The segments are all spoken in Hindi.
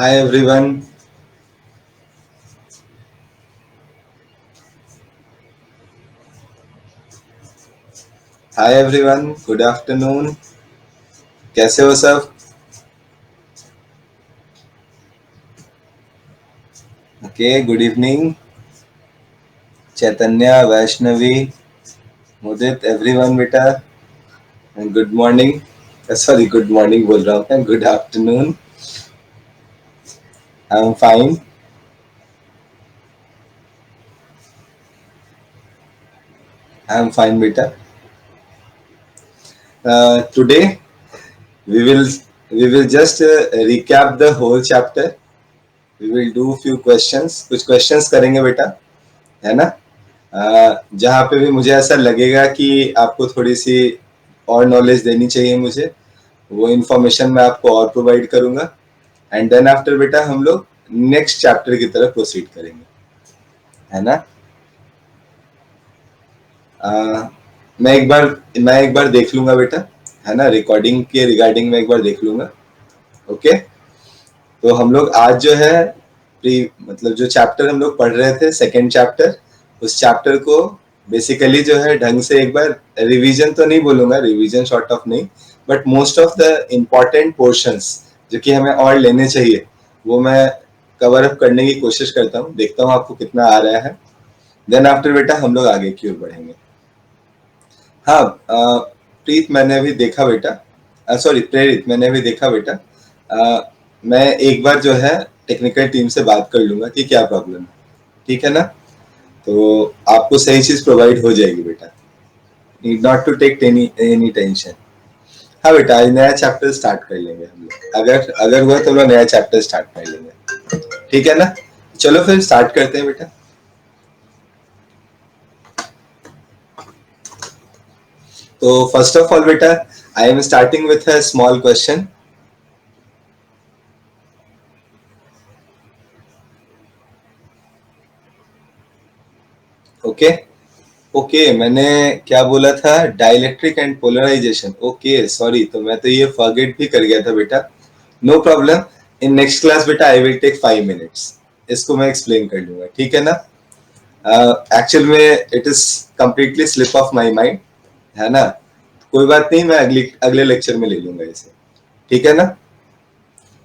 Hi everyone. Hi everyone. Good afternoon. कैसे हो सब? Okay. Good evening. चैतन्य, वैष्णवी, मुदित, everyone बेटा. And good morning. Sorry, good morning बोल रहा हूँ मैं. Good afternoon. I'm fine. I'm fine बेटा. Today we will we will just recap the whole chapter. We will do few questions. कुछ questions करेंगे बेटा, है ना? जहाँ पे भी मुझे ऐसा लगेगा कि आपको थोड़ी सी और नॉलेज देनी चाहिए मुझे, वो इन्फॉर्मेशन मैं आपको और प्रोवाइड करूंगा. एंड देन आफ्टर बेटा हम लोग नेक्स्ट चैप्टर की तरफ प्रोसीड करेंगे, है ना? आ, मैं एक बार देख लूंगा बेटा, है ना? रिकॉर्डिंग के रिगार्डिंग मैं एक बार देख लूंगा. ओके. तो हम लोग आज जो है प्री मतलब जो चैप्टर हम लोग पढ़ रहे थे, सेकेंड चैप्टर, उस चैप्टर को बेसिकली जो है ढंग से एक बार रिवीजन तो नहीं बोलूंगा, रिवीजन शॉर्ट ऑफ नहीं, but most of the important portions जो कि हमें और लेने चाहिए वो मैं कवर अप करने की कोशिश करता हूँ. देखता हूँ आपको कितना आ रहा है. देन आफ्टर बेटा हम लोग आगे की ओर बढ़ेंगे. हाँ. प्रीत मैंने अभी देखा बेटा, सॉरी प्रेरित मैंने अभी देखा बेटा. मैं एक बार जो है टेक्निकल टीम से बात कर लूंगा कि क्या प्रॉब्लम है. ठीक है ना? तो आपको सही चीज प्रोवाइड हो जाएगी बेटा. Need not to take any any tension. हाँ बेटा, आज नया चैप्टर स्टार्ट कर लेंगे हम लोग. अगर अगर हुआ तो हम लोग नया चैप्टर स्टार्ट कर लेंगे. ठीक है ना? चलो फिर स्टार्ट करते हैं बेटा. तो फर्स्ट ऑफ ऑल बेटा, I am starting with a small question. Okay. Okay, मैंने क्या बोला था? Dielectric and polarisation. Okay sorry, तो मैं तो ये फॉरगेट भी कर गया था बेटा. No problem. In next class बेटा आई विल टेक 5 मिनट्स. इसको मैं एक्सप्लेन कर लूंगा. ठीक है ना? एक्चुअल में it is completely slip of my mind, है ना? कोई बात नहीं, मैं अगले लेक्चर में ले लूंगा इसे. ठीक है ना?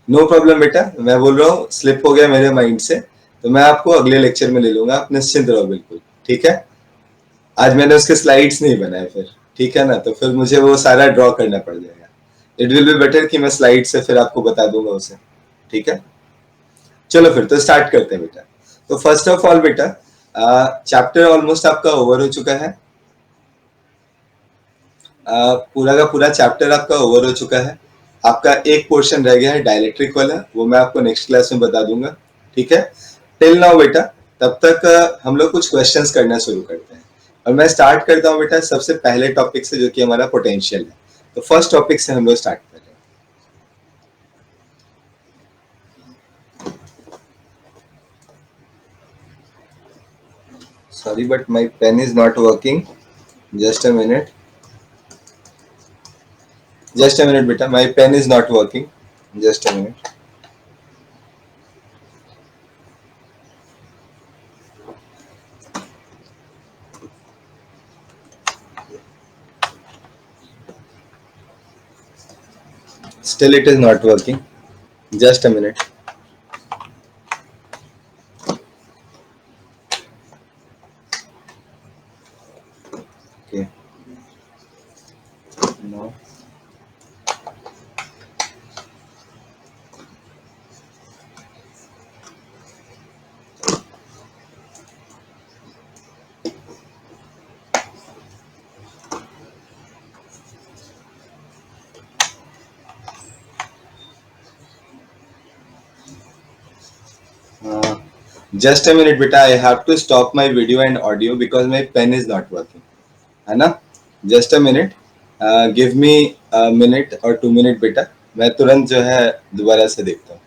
नो प्रॉब्लम बेटा. मैं बोल रहा हूँ स्लिप हो गया मेरे माइंड से, तो मैं आपको अगले लेक्चर में ले लूंगा. आप निश्चिंत रहो बिल्कुल. ठीक है? आज मैंने उसके स्लाइड्स नहीं बनाए फिर. ठीक है ना? तो फिर मुझे वो सारा ड्रॉ करना पड़ जाएगा. इट विल बी बेटर कि मैं स्लाइड से फिर आपको बता दूंगा उसे. ठीक है? चलो फिर तो स्टार्ट करते हैं बेटा. तो फर्स्ट ऑफ ऑल बेटा, चैप्टर ऑलमोस्ट आपका ओवर हो चुका है. पूरा का पूरा चैप्टर आपका ओवर हो चुका है. आपका एक पोर्शन रह गया है डायलेक्ट्रिक वाला, वो मैं आपको नेक्स्ट क्लास में बता दूंगा. ठीक है? टिल नाउ बेटा, तब तक हम लोग कुछ क्वेश्चंस करना शुरू करते हैं. और मैं स्टार्ट करता हूँ बेटा सबसे पहले टॉपिक से, जो कि हमारा पोटेंशियल है. तो फर्स्ट टॉपिक से हम लोग स्टार्ट कर रहे हैं. Sorry but my pen is not working. Just a minute. Just a minute बेटा, my pen is not working. Just a minute. Still it is not working. Just a minute. Okay. No. Uh, just a minute बेटा, I have to stop my video and audio because my pen is not working. है ना? Just a minute. Give me a minute or 2 minute बेटा. मैं तुरंत जो है दोबारा से देखता हूँ.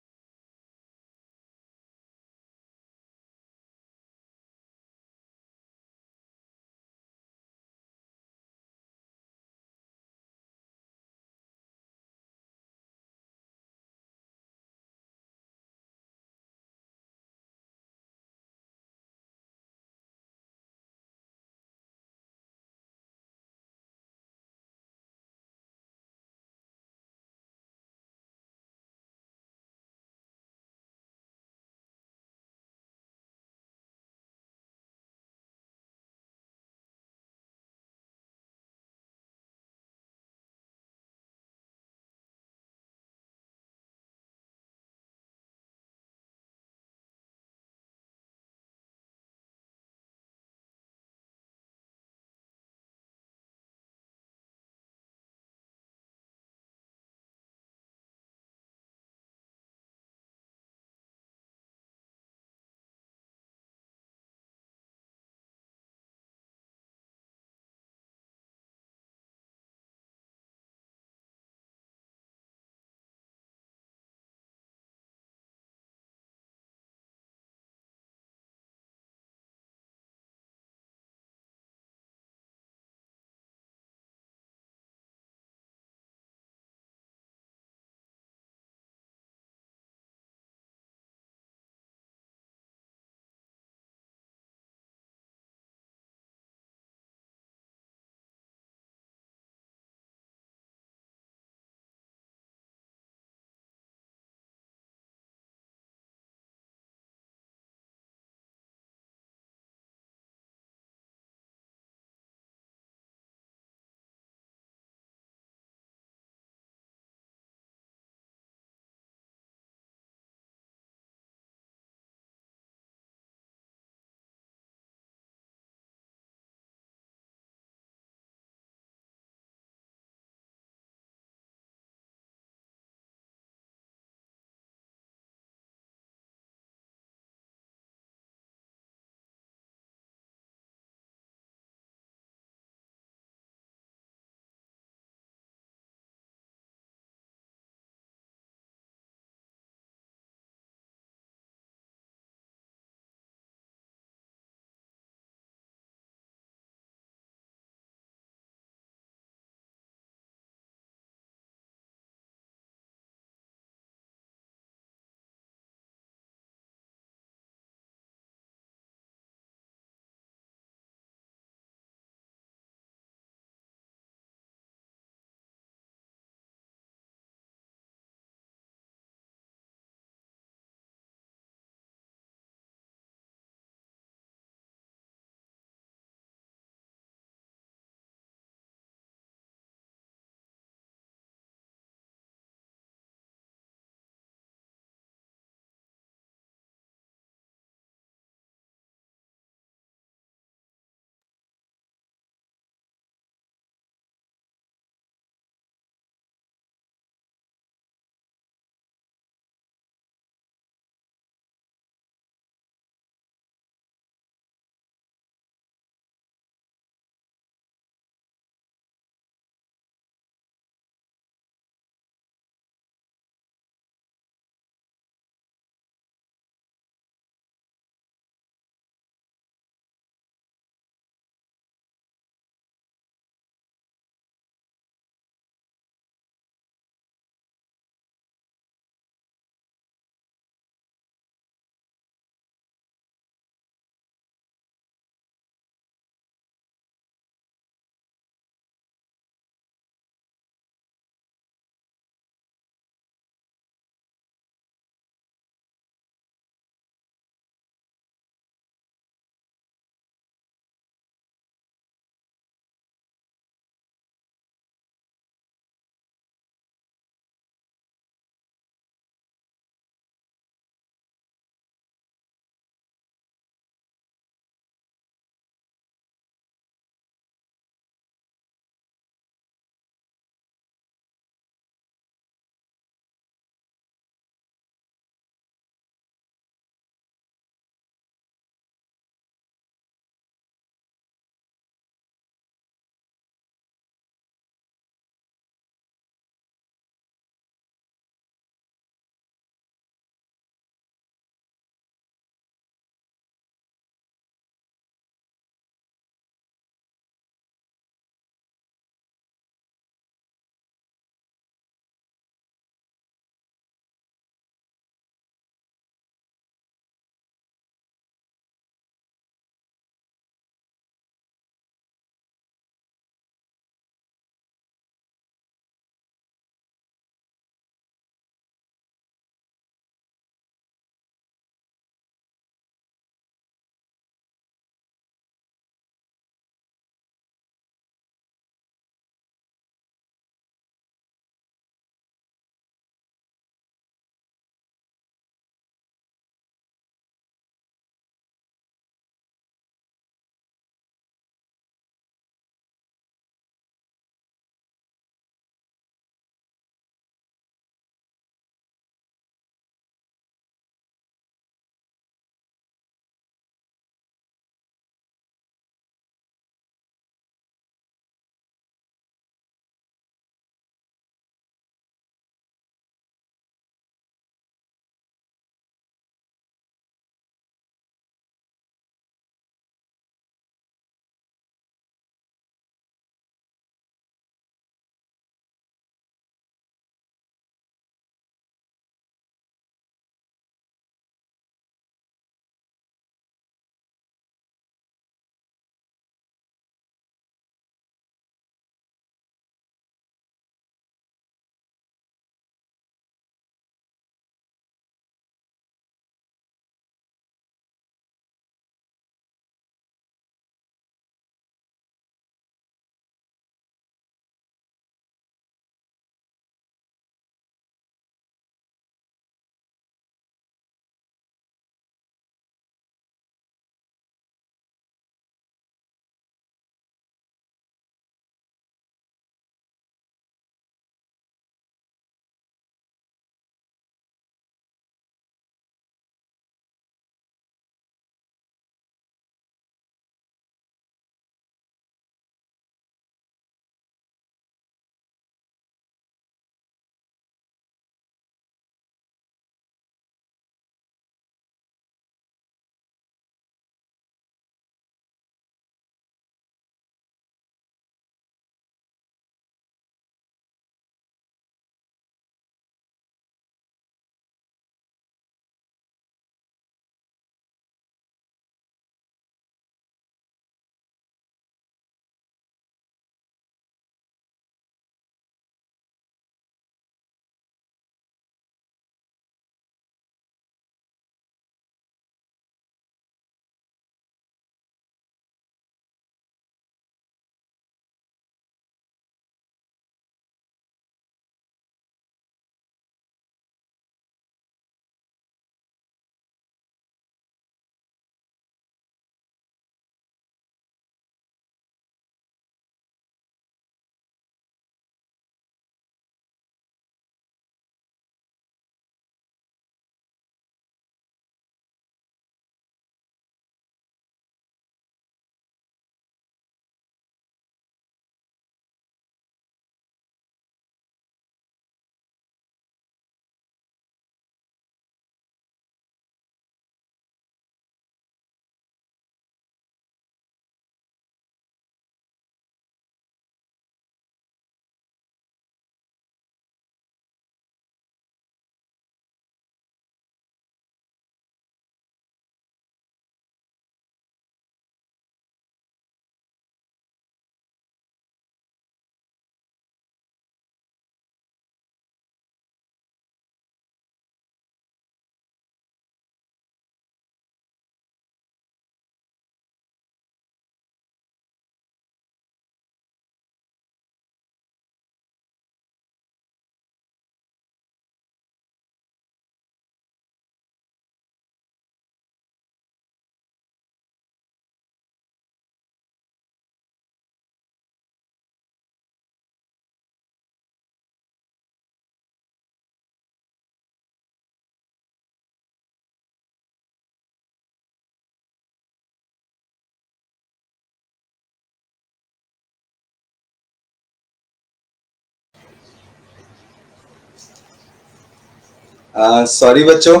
सॉरी बच्चों,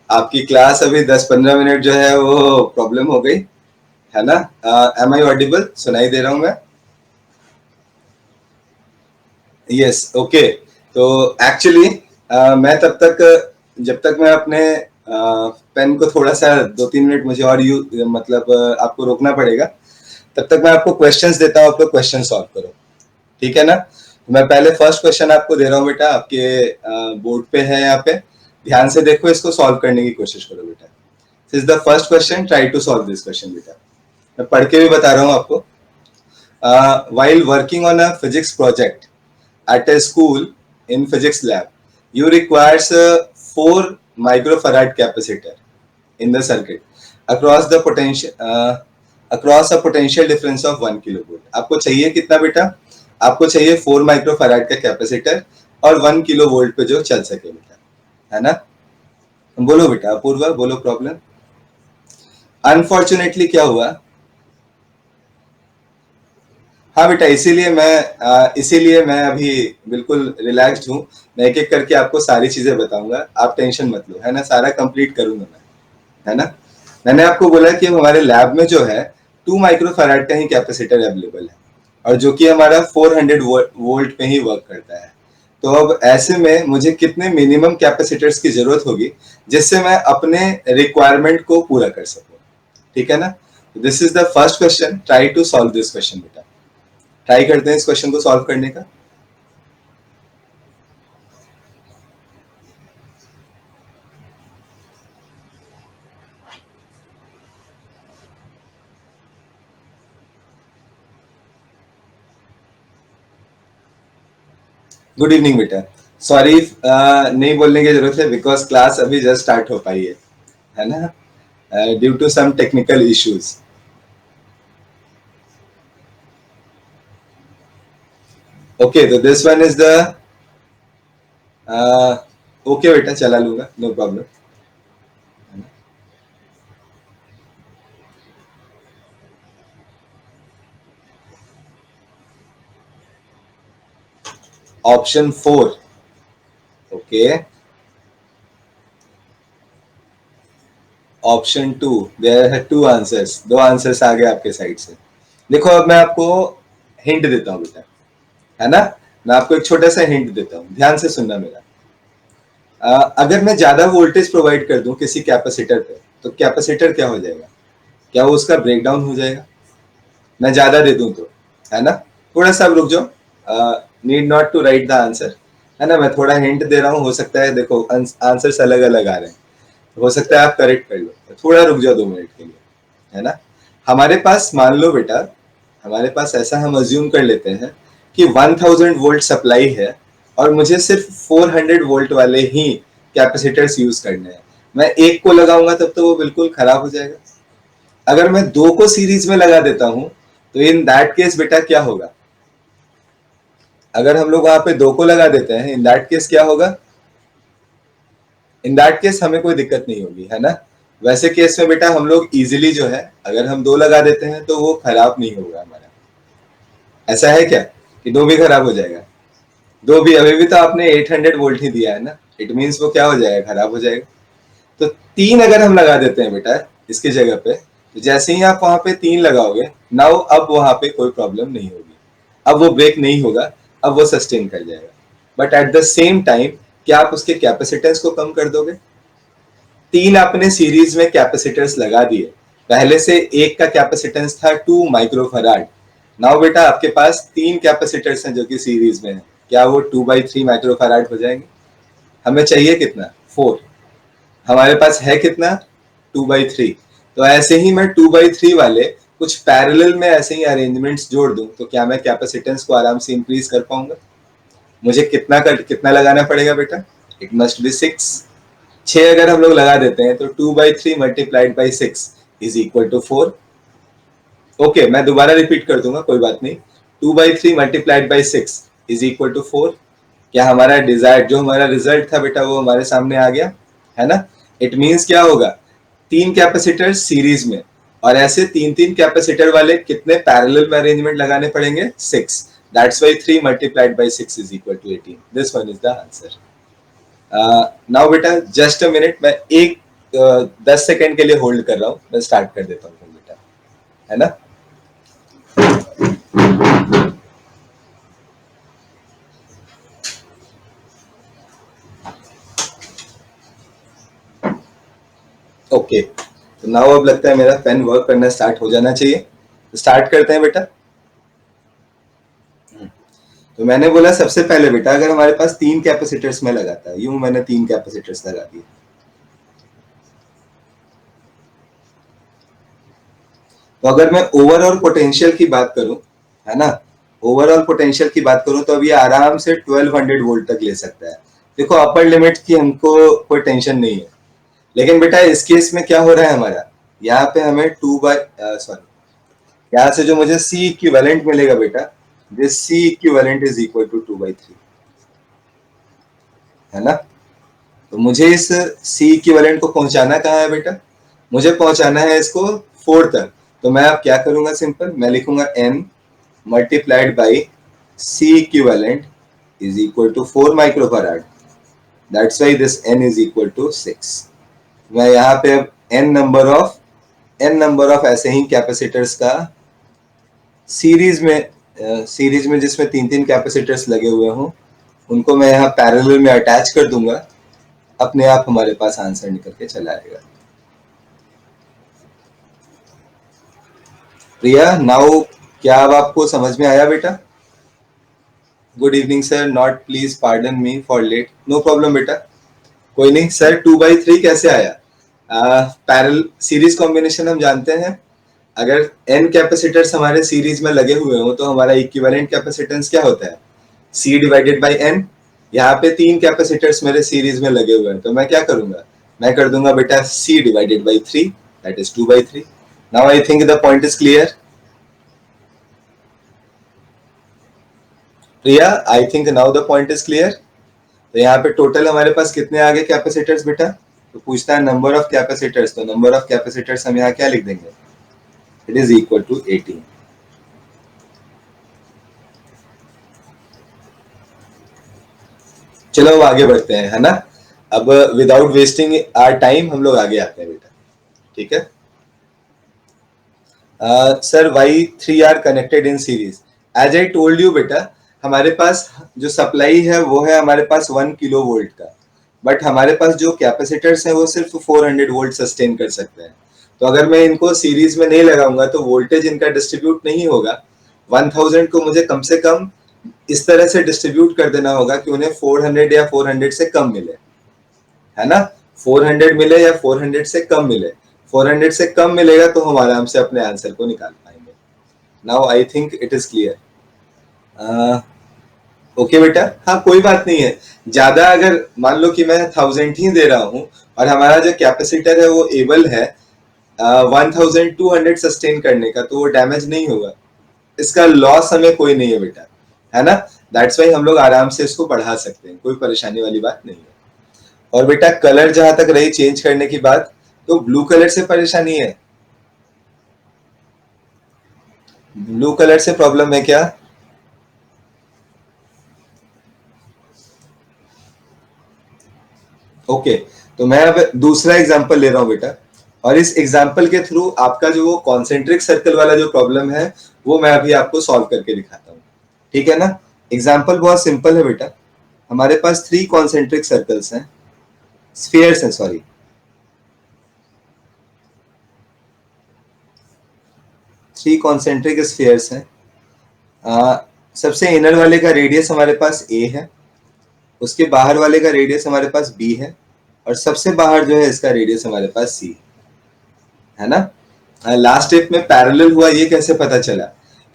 आपकी क्लास अभी 10-15 मिनट जो है वो प्रॉब्लम हो गई है ना। एम आई ऑडिबल, सुनाई दे रहा हूँ मैं? Yes, okay. तो एक्चुअली मैं तब तक, जब तक मैं अपने पेन को थोड़ा सा 2-3 मिनट मुझे और मतलब आपको रोकना पड़ेगा, तब तक मैं आपको क्वेश्चंस देता हूँ, आप लोग क्वेश्चन सॉल्व करो, ठीक है ना। तो मैं पहले फर्स्ट क्वेश्चन आपको दे रहा हूँ बेटा, आपके बोर्ड पे है यहाँ पे, ध्यान से देखो, इसको सॉल्व करने की कोशिश करो बेटा। This is the first question, try to solve this question बेटा। मैं पढ़ के भी बता रहा हूँ आपको। While working on a physics project at a school in physics lab, you requires a 4 microfarad capacitor in the circuit across the potential across a potential difference of 1 kilovolt. आपको चाहिए कितना बेटा? आपको चाहिए 4 माइक्रोफैराड का कैपेसिटर और 1 किलोवोल्ट पे जो चल सके बेटा, है ना। बोलो बेटा, अपूर्वा बोलो प्रॉब्लम। अनफॉर्चुनेटली क्या हुआ? हाँ बेटा, इसीलिए मैं अभी बिल्कुल रिलैक्स्ड हूँ। मैं एक एक करके आपको सारी चीजें बताऊंगा, आप टेंशन मत लो, है ना। सारा कंप्लीट करूंगा मैं, है ना। मैंने आपको बोला कि हमारे लैब में जो है 2 माइक्रोफैराड का ही कैपेसिटर अवेलेबल है, और जो कि हमारा 400 वोल्ट पे ही वर्क करता है। तो अब ऐसे में मुझे कितने मिनिमम कैपेसिटर्स की जरूरत होगी जिससे मैं अपने रिक्वायरमेंट को पूरा कर सकूं, ठीक है ना। This is the first question, try to solve this question बेटा। ट्राई करते हैं इस क्वेश्चन को सॉल्व करने का। गुड इवनिंग बेटा। सॉरी, नहीं बोलने की जरूरत है बिकॉज क्लास अभी जस्ट स्टार्ट हो पाई है ना, due to some technical issues. Okay, तो this one is the okay बेटा, चला लूंगा, no problem. Option 4, okay. Option 2, there है 2 आंसर्स, 2 आंसर्स आ गए आपके साइड से। देखो, अब मैं आपको हिंट देता हूँ बेटा, है ना। मैं आपको एक छोटा सा हिंट देता हूँ, ध्यान से सुनना मेरा। अगर मैं ज्यादा वोल्टेज प्रोवाइड कर दूं किसी कैपेसिटर पे, तो कैपेसिटर क्या हो जाएगा? क्या वो उसका ब्रेक डाउन हो जाएगा? मैं ज्यादा दे दूं तो, है ना। थोड़ा सा रुक जाओ, need not to write the answer, है ना। मैं थोड़ा हिंट दे रहा हूँ, हो सकता है देखो आंसर्स अलग अलग आ रहे हैं, हो सकता है आप करेक्ट कर लो। थोड़ा रुक जाओ 2 मिनट के लिए, है ना। हमारे पास, मान लो बेटा, हमारे पास ऐसा हम अज्यूम कर लेते हैं कि 1000 वोल्ट सप्लाई है और मुझे सिर्फ 400 वोल्ट वाले ही कैपेसिटर्स यूज करने हैं। मैं एक को लगाऊंगा तब तो वो बिल्कुल खराब हो जाएगा। अगर मैं दो को सीरीज में लगा देता हूं तो इन दैट केस बेटा क्या होगा? अगर हम लोग वहां पे दो को लगा देते हैं, इन दैट केस क्या होगा? इन दैट केस हमें कोई दिक्कत नहीं होगी, है ना। वैसे केस में बेटा हम लोग इजीली जो है, अगर हम दो लगा देते हैं तो वो खराब नहीं होगा हमारा। ऐसा है क्या कि दो भी खराब हो जाएगा? दो भी, अभी भी तो आपने 800 वोल्ट ही दिया है ना, इट मीन्स वो क्या हो जाएगा? खराब हो जाएगा। तो 3 अगर हम लगा देते हैं बेटा इसकी जगह पे, तो जैसे ही आप वहां पे 3 लगाओगे, नाउ अब वहां पे कोई प्रॉब्लम नहीं होगी, अब वो ब्रेक नहीं होगा, अब वो सस्टेन कर जाएगा। But at the same time, क्या आप उसके कैपेसिटेंस को कम कर दोगे? 3 आपने सीरीज में कैपेसिटर्स लगा दिए, पहले से एक का कैपेसिटेंस था 2 माइक्रोफराड। नाउ बेटा आपके पास 3 कैपेसिटर्स हैं जो कि सीरीज में है, क्या वो 2/3 माइक्रोफराड हो जाएंगे? हमें चाहिए कितना? 4। हमारे पास है कितना? 2/3। तो ऐसे ही मैं 2/3 वाले कुछ पैरेलल में ऐसे ही अरेंजमेंट्स जोड़ दूं तो क्या मैं कैपेसिटेंस को आराम से इंक्रीज कर पाऊंगा? मुझे कितना लगाना पड़ेगा बेटा? It must be 6। 6 अगर हम लोग लगा देते हैं तो 2/3 multiplied by 6 is equal to 4। Okay, मैं दोबारा रिपीट कर दूंगा, कोई बात नहीं। 2/3 multiplied by 6 is equal to 4। क्या हमारा डिजायर, जो हमारा रिजल्ट था बेटा, वो हमारे सामने आ गया, है ना। इट मींस क्या होगा? 3 कैपेसिटर सीरीज में, और ऐसे 3-3 कैपेसिटर वाले कितने पैरेलल में अरेंजमेंट लगाने पड़ेंगे? 6। That's why 3 multiplied by 6 is equal to 18। This one is the answer. Now बेटा जस्ट अ मिनट, मैं एक 10 सेकेंड के लिए होल्ड कर रहा हूँ, मैं स्टार्ट कर देता हूँ बेटा, है ना। ओके, तो नाउ अब लगता है मेरा पेन वर्क करना स्टार्ट हो जाना चाहिए, स्टार्ट करते हैं बेटा। तो मैंने बोला सबसे पहले बेटा, अगर हमारे पास 3 कैपेसिटर्स में लगाता है, यूं मैंने 3 कैपेसिटर्स लगा दिए, तो अगर मैं ओवरऑल पोटेंशियल की बात करूं, है ना, ओवरऑल पोटेंशियल की बात करूं, तो अब ये आराम से 1200 वोल्ट तक ले सकता है। देखो अपर लिमिट की हमको कोई टेंशन नहीं है, लेकिन बेटा इस केस में क्या हो रहा है हमारा, यहाँ पे हमें टू बाई सॉरी, यहाँ से जो मुझे सी इक्विवेलेंट मिलेगा बेटा, this C equivalent is equal to 2/3, है ना। तो मुझे इस सी इक्विवेलेंट को पहुंचाना कहाँ है बेटा, मुझे पहुंचाना है इसको 4 तक। तो मैं अब क्या करूंगा, सिंपल मैं लिखूंगा n multiplied by C equivalent is equal to 4 microfarad, that's why this n is equal to 6। मैं यहाँ पे अब n नंबर ऑफ ऐसे ही कैपेसिटर्स का सीरीज में जिसमें 3 कैपेसिटर्स लगे हुए हों, उनको मैं यहाँ पैरेलल में अटैच कर दूंगा, अपने आप हमारे पास आंसर निकल के चला आएगा। प्रिया, नाउ क्या अब आपको समझ में आया बेटा? Good evening sir, not please pardon me for late, no problem बेटा, कोई नहीं सर। 2/3 कैसे आया? पैरेलल सीरीज कॉम्बिनेशन हम जानते हैं, अगर n कैपेसिटर्स हमारे सीरीज में लगे हुए हो तो हमारा इक्विवेलेंट कैपेसिटेंस क्या होता है, C डिवाइडेड बाई n। यहाँ पे 3 कैपेसिटर्स मेरे सीरीज में लगे हुए हैं, तो मैं क्या करूंगा, मैं कर दूंगा बेटा C divided by 3, that is 2/3। Now I think the point is clear. Priya, I think now the point is clear. तो यहाँ पे टोटल हमारे पास कितने आ गए कैपेसिटर्स बेटा, तो पूछता है नंबर ऑफ कैपेसिटर्स, तो नंबर ऑफ कैपेसिटर्स हम यहाँ क्या लिख देंगे, इट इज इक्वल टू 18। चलो अब आगे बढ़ते हैं, है ना। अब विदाउट वेस्टिंग आवर टाइम हम लोग आगे आते हैं बेटा, ठीक है। Sir why 3 are connected in series, as I told you बेटा, हमारे पास जो सप्लाई है वो है हमारे पास 1 किलो वोल्ट का, बट हमारे पास जो कैपेसिटर्स हैं वो सिर्फ 400 वोल्ट सस्टेन कर सकते हैं। तो अगर मैं इनको सीरीज में नहीं लगाऊंगा तो वोल्टेज इनका डिस्ट्रीब्यूट नहीं होगा। 1000 को मुझे कम से कम इस तरह से डिस्ट्रीब्यूट कर देना होगा कि उन्हें 400 या 400 से कम मिले, है ना। 400 मिले या 400 से कम मिले, 400 से कम मिलेगा तो हम आराम से अपने आंसर को निकाल पाएंगे। Now I think it is clear. Okay बेटा, हाँ कोई बात नहीं है, ज्यादा अगर मान लो कि मैं 1000 ही दे रहा हूँ और हमारा जो कैपेसिटर है वो एबल है 1200 सस्टेन करने का, तो वो डैमेज नहीं होगा, इसका लॉस हमें कोई नहीं है बेटा, है ना। दैट्स वाई हम लोग आराम से इसको बढ़ा सकते हैं, कोई परेशानी वाली बात नहीं है। और बेटा कलर जहां तक रही चेंज करने की बात, तो ब्लू कलर से परेशानी है, ब्लू कलर से प्रॉब्लम है क्या? ओके, तो मैं अब दूसरा एग्जांपल ले रहा हूं बेटा, और इस एग्जांपल के थ्रू आपका जो वो कॉन्सेंट्रिक सर्कल वाला जो प्रॉब्लम है वो मैं अभी आपको सॉल्व करके दिखाता हूँ, ठीक है ना। एग्जांपल बहुत सिंपल है बेटा, हमारे पास 3 कॉन्सेंट्रिक सर्कल्स हैं, स्फीयर्स हैं सॉरी, 3 कॉन्सेंट्रिक स्फीयर्स हैं। सबसे इनर वाले का रेडियस हमारे पास a है, उसके बाहर वाले का रेडियस हमारे पास b है, और सबसे बाहर जो है इसका रेडियस हमारे पास c, है ना। लास्ट स्टेप में पैरेलल हुआ, ये कैसे पता चला,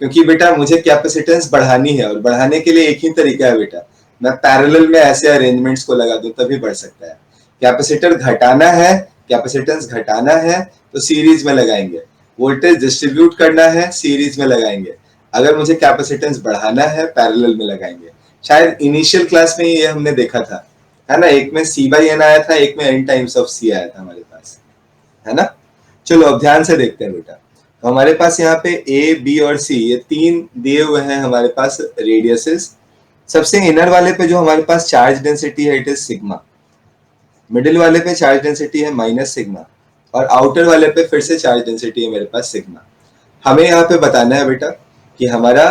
क्योंकि बेटा मुझे कैपेसिटेंस बढ़ानी है और बढ़ाने के लिए एक ही तरीका है बेटा, मैं पैरेलल में ऐसे अरेंजमेंट्स को लगा दूं तभी बढ़ सकता है। कैपेसिटर घटाना है, कैपेसिटेंस घटाना है तो सीरीज में लगाएंगे, वोल्टेज डिस्ट्रीब्यूट करना है सीरीज में लगाएंगे, अगर मुझे कैपेसिटेंस बढ़ाना है पैरेलल में लगाएंगे। शायद इनिशियल क्लास में ये हमने देखा था, है ना, एक में C/N आया था, एक में N टाइम्स ऑफ C आया था हमारे पास, है ना। चलो अब ध्यान से देखते हैं बेटा, तो हमारे पास यहाँ पे A, B और C ये 3 दिए हुए हैं हमारे पास रेडियसेस। सबसे इनर वाले पे जो हमारे पास चार्ज डेंसिटी है इट इज सिग्मा, मिडिल वाले पे चार्ज डेंसिटी है माइनस सिग्मा और आउटर वाले पे फिर से चार्ज डेंसिटी है मेरे पास सिग्मा। हमें यहाँ पे बताना है बेटा कि हमारा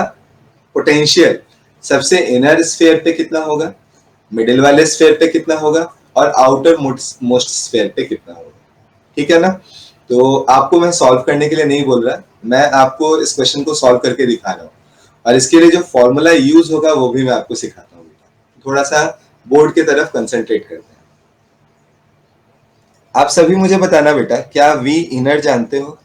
पोटेंशियल सबसे इनर स्फीयर पे कितना होगा, मिडिल वाले स्फीयर पे कितना होगा और आउटर मोस्ट स्फीयर पे कितना होगा। ठीक है ना। तो आपको मैं सॉल्व करने के लिए नहीं बोल रहा, मैं आपको इस क्वेश्चन को सॉल्व करके दिखा रहा हूँ और इसके लिए जो फॉर्मूला यूज होगा वो भी मैं आपको सिखाता हूँ बेटा। थोड़ा सा बोर्ड की तरफ कंसंट्रेट करते हैं। आप सभी मुझे बताना बेटा, क्या वी इनर जानते हो?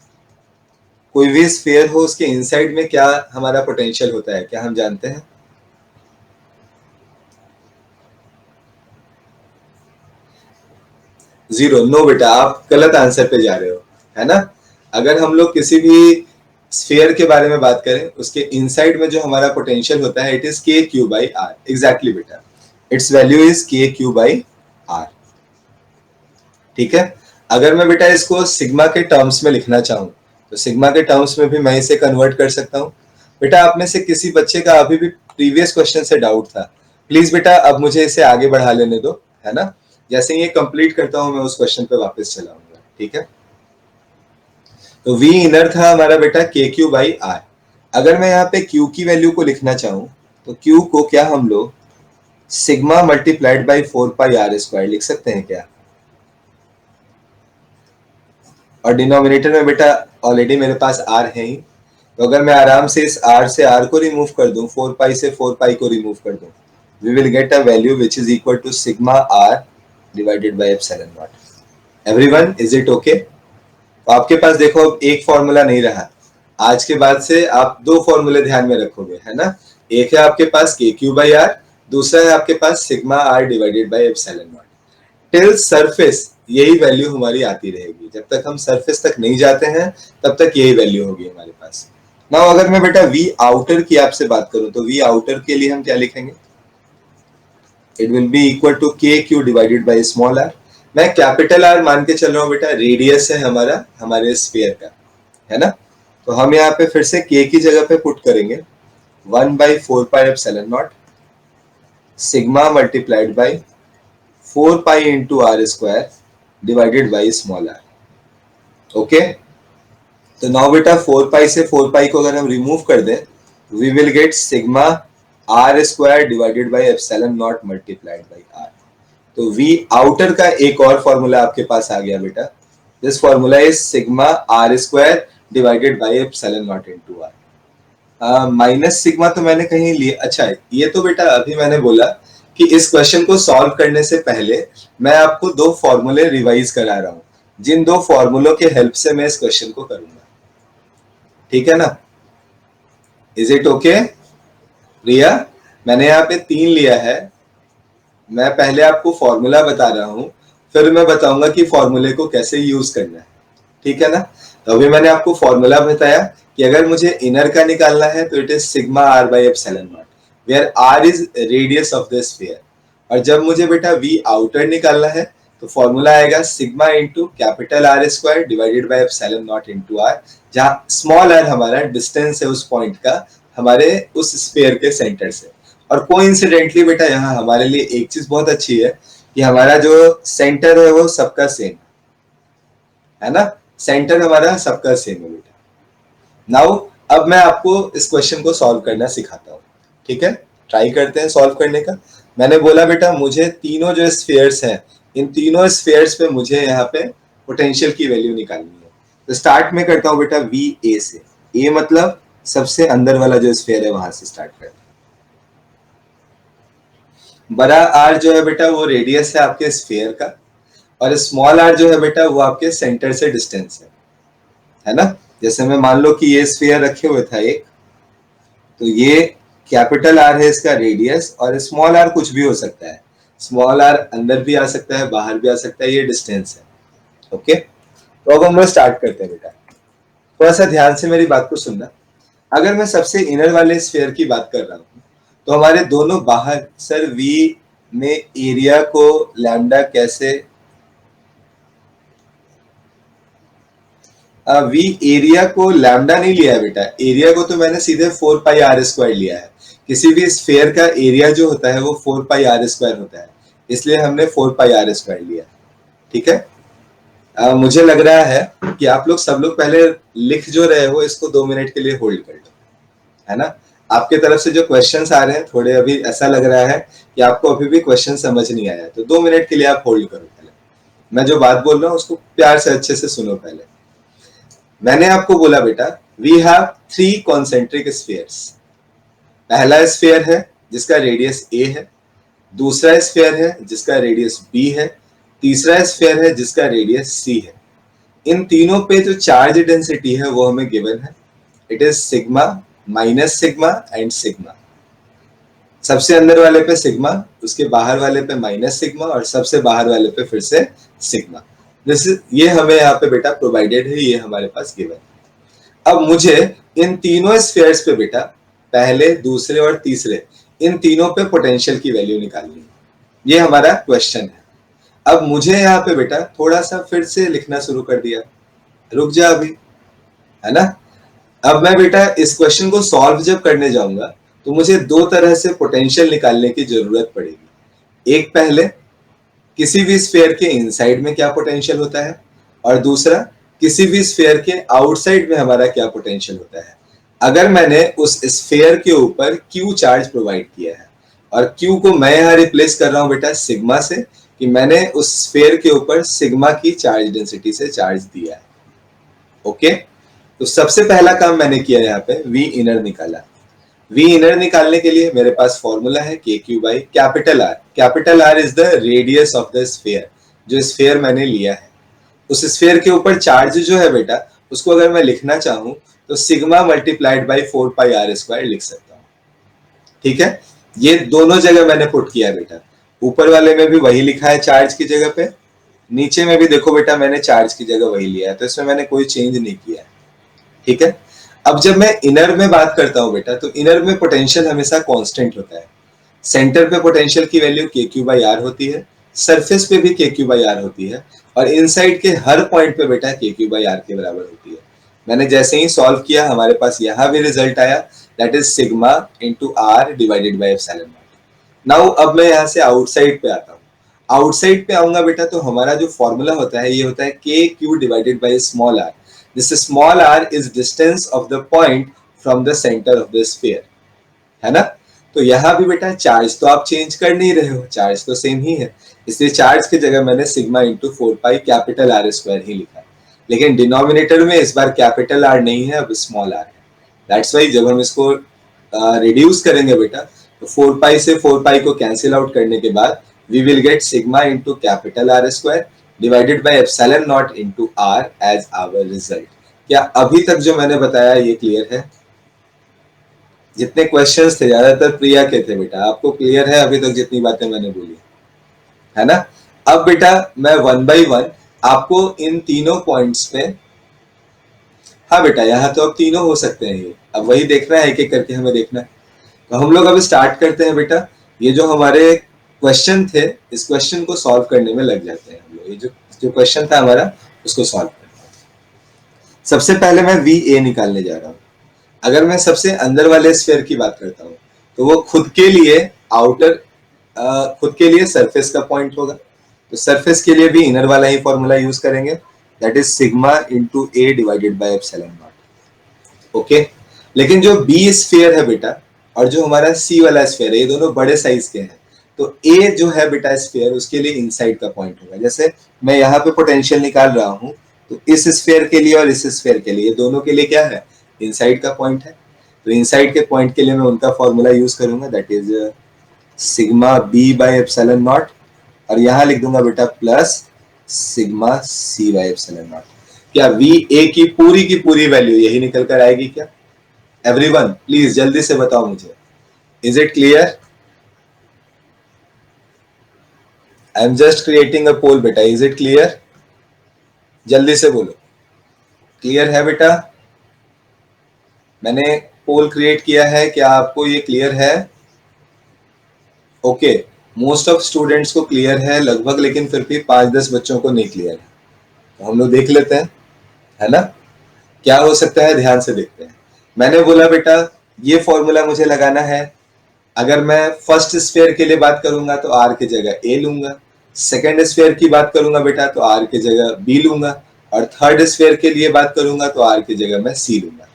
कोई भी स्फीयर हो उसके इनसाइड में क्या हमारा पोटेंशियल होता है, क्या हम जानते हैं? जीरो। नो बेटा, आप गलत आंसर पे जा रहे हो, है ना। अगर हम लोग किसी भी स्फीयर के बारे में बात करें, उसके इनसाइड में जो हमारा पोटेंशियल होता है इट इज के क्यू बाई आर। एग्जैक्टली बेटा, इट्स वैल्यू इज के क्यू बाई आर। ठीक है। अगर मैं बेटा इसको सिग्मा के टर्म्स में लिखना चाहूँ तो सिग्मा के टर्म्स में भी मैं इसे कन्वर्ट कर सकता हूँ। बेटा आप में से किसी बच्चे का अभी भी प्रीवियस क्वेश्चन से डाउट था, प्लीज बेटा अब मुझे इसे आगे बढ़ा लेने दो, है ना। जैसे ही ये कंप्लीट करता हूँ मैं उस क्वेश्चन पे वापस चलाऊंगा। ठीक है। तो वी इनर था हमारा बेटा के क्यू बाई आर। अगर मैं यहाँ पे क्यू की वैल्यू को लिखना चाहूँ तो क्यू को क्या हम लोग sigma multiplied by 4 pi r² लिख सकते हैं क्या? और डिनोमिनेटर में बेटा ऑलरेडी मेरे पास r है ही, तो अगर मैं आराम से इस r से r को रिमूव कर दूं, 4 पाई से 4 पाई को रिमूव कर दूं, we will get a value which is equal to sigma r divided by epsilon not. Everyone, is it okay? तो आपके पास देखो अब एक फॉर्मूला नहीं रहा, आज के बाद से आप दो फॉर्मूले ध्यान में रखोगे, है ना। एक है आपके पास के क्यू बाई आर, दूसरा है आपके पास sigma R divided by epsilon naught. Till surface यही वैल्यू हमारी आती रहेगी, जब तक हम सरफेस तक नहीं जाते हैं तब तक यही वैल्यू होगी हमारे पास। नाउ अगर मैं बेटा वी आउटर की आपसे बात करूं तो वी आउटर के लिए हम क्या लिखेंगे? It will be equal to K Q divided by small r. मैं कैपिटल आर मान के चल रहा हूं बेटा, रेडियस है हमारा हमारे स्फीयर का, है ना। तो हम यहाँ पे फिर से के की जगह पे पुट करेंगे 1/4 pi epsilon not sigma multiplied by 4 pi into r² divided by small R. Okay. तो नाउ बेटा 4 पाई से 4 पाई को अगर हम रिमूव कर दें, we will get sigma r² divided by epsilon not multiplied by r। तो वी आउटर का एक और फॉर्मूला आपके पास आ गया बेटा, this formula is sigma r² divided by epsilon not into r। Minus sigma तो मैंने कहीं लिया, अच्छा ये तो बेटा अभी मैंने बोला कि इस क्वेश्चन को सॉल्व करने से पहले मैं आपको दो फॉर्मूले रिवाइज करा रहा हूं, जिन दो फॉर्मूलों के हेल्प से मैं इस क्वेश्चन को करूंगा। ठीक है ना। इज इट ओके रिया? मैंने यहाँ पे 3 लिया है, मैं पहले आपको फॉर्मूला बता रहा हूं, फिर मैं बताऊंगा कि फॉर्मूले को कैसे यूज करना है। ठीक है ना। तो अभी मैंने आपको फॉर्मूला बताया कि अगर मुझे इनर का निकालना है तो it is sigma R by epsilon not, where R is radius of the sphere. और जब मुझे बेटा वी आउटर निकालना है तो फॉर्मूला आएगा sigma into capital r² divided by epsilon not into R, जहाँ स्मॉल आर हमारा डिस्टेंस है उस पॉइंट का हमारे उस स्फीयर के सेंटर से। और कोइंसिडेंटली बेटा यहाँ हमारे लिए एक चीज बहुत अच्छी है कि हमारा जो सेंटर है वो सबका सेम है ना, सेंटर हमारा सबका सेम है बेटा। नाउ अब मैं आपको इस क्वेश्चन को सॉल्व करना सिखाता हूँ। ठीक है, ट्राई करते हैं सॉल्व करने का। मैंने बोला बेटा मुझे तीनों जो स्फीयर्स हैं, इन तीनों स्फीयर्स पे मुझे यहाँ पे पोटेंशियल की वैल्यू निकालनी है। तो स्टार्ट में करता हूँ बेटा वी ए से। ए मतलब सबसे अंदर वाला जो स्फीयर है वहां से स्टार्ट करता हूँ। बड़ा आर जो है बेटा वो रेडियस है आपके स्फीयर का, और स्मॉल आर जो है बेटा वो आपके सेंटर से डिस्टेंस है ना। जैसे मैं मान लो कि ये स्फीयर रखे हुए था एक, तो ये कैपिटल आर है इसका रेडियस, और स्मॉल आर कुछ भी हो सकता है, स्मॉल आर अंदर भी आ सकता है बाहर भी आ सकता है, ये डिस्टेंस है। ओके, तो अब हम लोग स्टार्ट करते हैं बेटा। थोड़ा सा ध्यान से मेरी बात को सुनना। अगर मैं सबसे इनर वाले स्फीयर की बात कर रहा हूँ तो हमारे दोनों बाहर, सर वी में एरिया को लैम्डा कैसे, वी एरिया को लैम्डा नहीं लिया है बेटा, एरिया को तो मैंने सीधे 4 पाई r² लिया है। किसी भी स्फीयर का एरिया जो होता है वो 4 पाई r² होता है, इसलिए हमने 4 पाई r² लिया। ठीक है। मुझे लग रहा है कि आप लोग सब लोग पहले लिख जो रहे हो इसको 2 मिनट के लिए होल्ड कर लो, है ना। आपके तरफ से जो क्वेश्चंस आ रहे हैं थोड़े अभी ऐसा लग रहा है कि आपको अभी भी क्वेश्चन समझ नहीं आया, तो 2 मिनट के लिए आप होल्ड करो पहले। मैं जो बात बोल रहा हूँ उसको प्यार से अच्छे से सुनो पहले। मैंने आपको बोला बेटा वी हैव 3 कॉन्सेंट्रिक स्फीयर्स। पहला स्फीयर है जिसका रेडियस ए है, दूसरा स्फीयर है जिसका रेडियस बी है, तीसरा स्फीयर है जिसका रेडियस सी है। इन तीनों पे जो चार्ज डेंसिटी है वो हमें गिवन है। It is sigma, minus sigma and sigma. सबसे अंदर वाले पे सिग्मा, उसके बाहर वाले पे माइनस सिग्मा और सबसे बाहर वाले पे फिर से सिग्मा। ये हमें यहाँ पे बेटा प्रोवाइडेड है, ये हमारे पास गिवन है। अब मुझे इन तीनों स्फीयर्स पे बेटा पहले, दूसरे और तीसरे इन तीनों पे पोटेंशियल की वैल्यू निकालनी है। ये हमारा क्वेश्चन है। अब मुझे यहाँ पे बेटा थोड़ा सा फिर से लिखना शुरू कर दिया, रुक जा अभी, है ना। अब मैं बेटा इस क्वेश्चन को सॉल्व जब करने जाऊंगा तो मुझे 2 तरह से पोटेंशियल निकालने की जरूरत पड़ेगी। एक पहले किसी भी स्फीयर के इनसाइड में क्या पोटेंशियल होता है, और दूसरा किसी भी स्फीयर के आउटसाइड में हमारा क्या पोटेंशियल होता है। अगर मैंने उस स्फीयर के ऊपर क्यू चार्ज प्रोवाइड किया है, और क्यू को मैं यहाँ रिप्लेस कर रहा हूँ बेटा सिग्मा से, कि मैंने उस स्फीयर के ऊपर सिग्मा की चार्ज डेंसिटी से चार्ज दिया है। ओके, तो सबसे पहला काम मैंने किया यहाँ पे वी इनर निकाला। वी इनर निकालने के लिए मेरे पास फॉर्मूला है K Q by capital R. Capital R is the radius of the sphere, जो स्फीयर मैंने लिया है। उस स्फीयर के ऊपर चार्ज जो है बेटा उसको अगर मैं लिखना चाहूं तो sigma multiplied by 4 pi R square लिख सकता हूँ। ठीक है, ये दोनों जगह मैंने पुट किया है बेटा। ऊपर वाले में भी वही लिखा है चार्ज की जगह पे, नीचे में भी देखो बेटा मैंने चार्ज की जगह वही लिया है, तो इसमें मैंने कोई चेंज नहीं किया है। ठीक है, अब जब मैं इनर में बात करता हूं बेटा तो इनर में पोटेंशियल हमेशा कांस्टेंट होता है। सेंटर पे पोटेंशियल की वैल्यू के क्यू बाई आर होती है, सरफेस पे भी के क्यू बाई आर होती है, और इनसाइड के हर पॉइंट पे बेटा के क्यू बाई आर के बराबर होती है। मैंने जैसे ही सॉल्व किया हमारे पास यहाँ भी रिजल्ट आया, that is sigma into R divided by epsilon not. Now अब मैं यहाँ से आउटसाइड पे आता हूँ। आउटसाइड पे आऊंगा बेटा तो हमारा जो फॉर्मूला होता है ये होता है K Q divided by small R. This small r is distance of the point from the center of the sphere, है ना। तो यहाँ भी बेटा चार्ज तो आप चेंज कर नहीं रहे हो, चार्ज तो सेम ही है, इसलिए चार्ज की जगह मैंने sigma into 4 pi capital R square ही लिखा है। लेकिन डिनोमिनेटर में इस बार कैपिटल आर नहीं है, अब स्मॉल आर है। दैट्स वाई जब हम इसको रिड्यूस करेंगे बेटा तो 4 पाई से 4 पाई को कैंसिल आउट करने के बाद we will get sigma into capital R square divided by epsilon not into R as our result. क्या अभी तक जो मैंने बताया ये क्लियर है? जितने क्वेश्चंस थे ज्यादातर प्रिया के थे बेटा, आपको क्लियर है अभी तक जितनी बातें मैंने बोली, है ना। अब बेटा मैं 1 बाई 1 आपको इन तीनों पॉइंट्स पे, हाँ बेटा यहाँ तो अब तीनों हो सकते हैं, ये अब वही देखना है, एक एक करके हमें देखना है। तो हम लोग अब स्टार्ट करते हैं बेटा। ये जो हमारे क्वेश्चन थे इस क्वेश्चन को सॉल्व करने में लग जाते हैं हम लोग। ये जो क्वेश्चन था हमारा उसको सॉल्व करते हैं। सबसे पहले मैं वी ए निकालने जा रहा हूँ। अगर मैं सबसे अंदर वाले स्फीयर की बात करता हूँ तो वो खुद के लिए खुद के लिए सरफेस का पॉइंट होगा, तो सरफेस के लिए भी इनर वाला ही फॉर्मूला यूज करेंगे, that is sigma into A divided by epsilon not. Okay, लेकिन जो बी स्फीयर है बेटा और जो हमारा सी वाला स्फीयर है ये दोनों बड़े साइज के हैं, तो ए जो है बेटा स्फीयर उसके लिए इनसाइड का पॉइंट होगा। जैसे मैं यहाँ पे पोटेंशियल निकाल रहा हूँ तो इस स्फीयर के लिए और इस स्फीयर के लिए दोनों के लिए क्या है, इनसाइड का पॉइंट है। तो इनसाइड के पॉइंट के लिए मैं उनका फॉर्मूला यूज करूंगा, that is sigma B by epsilon not, और यहाँ लिख दूंगा बेटा plus sigma C by epsilon not. क्या वी ए की पूरी वैल्यू यही निकल कर आएगी क्या? एवरीवन प्लीज जल्दी से बताओ मुझे, is it clear? I am just creating a poll बेटा, इज इट क्लियर? जल्दी से बोलो, क्लियर है बेटा? मैंने पोल क्रिएट किया है, क्या आपको ये क्लियर है? ओके, मोस्ट ऑफ स्टूडेंट्स को क्लियर है लगभग, लेकिन फिर भी 5-10 बच्चों को नहीं क्लियर है, तो हम लोग देख लेते हैं, है ना। क्या हो सकता है ध्यान से देखते हैं। मैंने बोला बेटा ये फॉर्मूला मुझे लगाना है। अगर मैं फर्स्ट स्फीयर के लिए बात करूंगा तो आर की जगह ए लूंगा, सेकेंड स्फीयर की बात करूंगा बेटा तो आर की जगह बी लूंगा, और थर्ड स्फीयर के लिए बात करूंगा तो आर की जगह मैं सी लूंगा,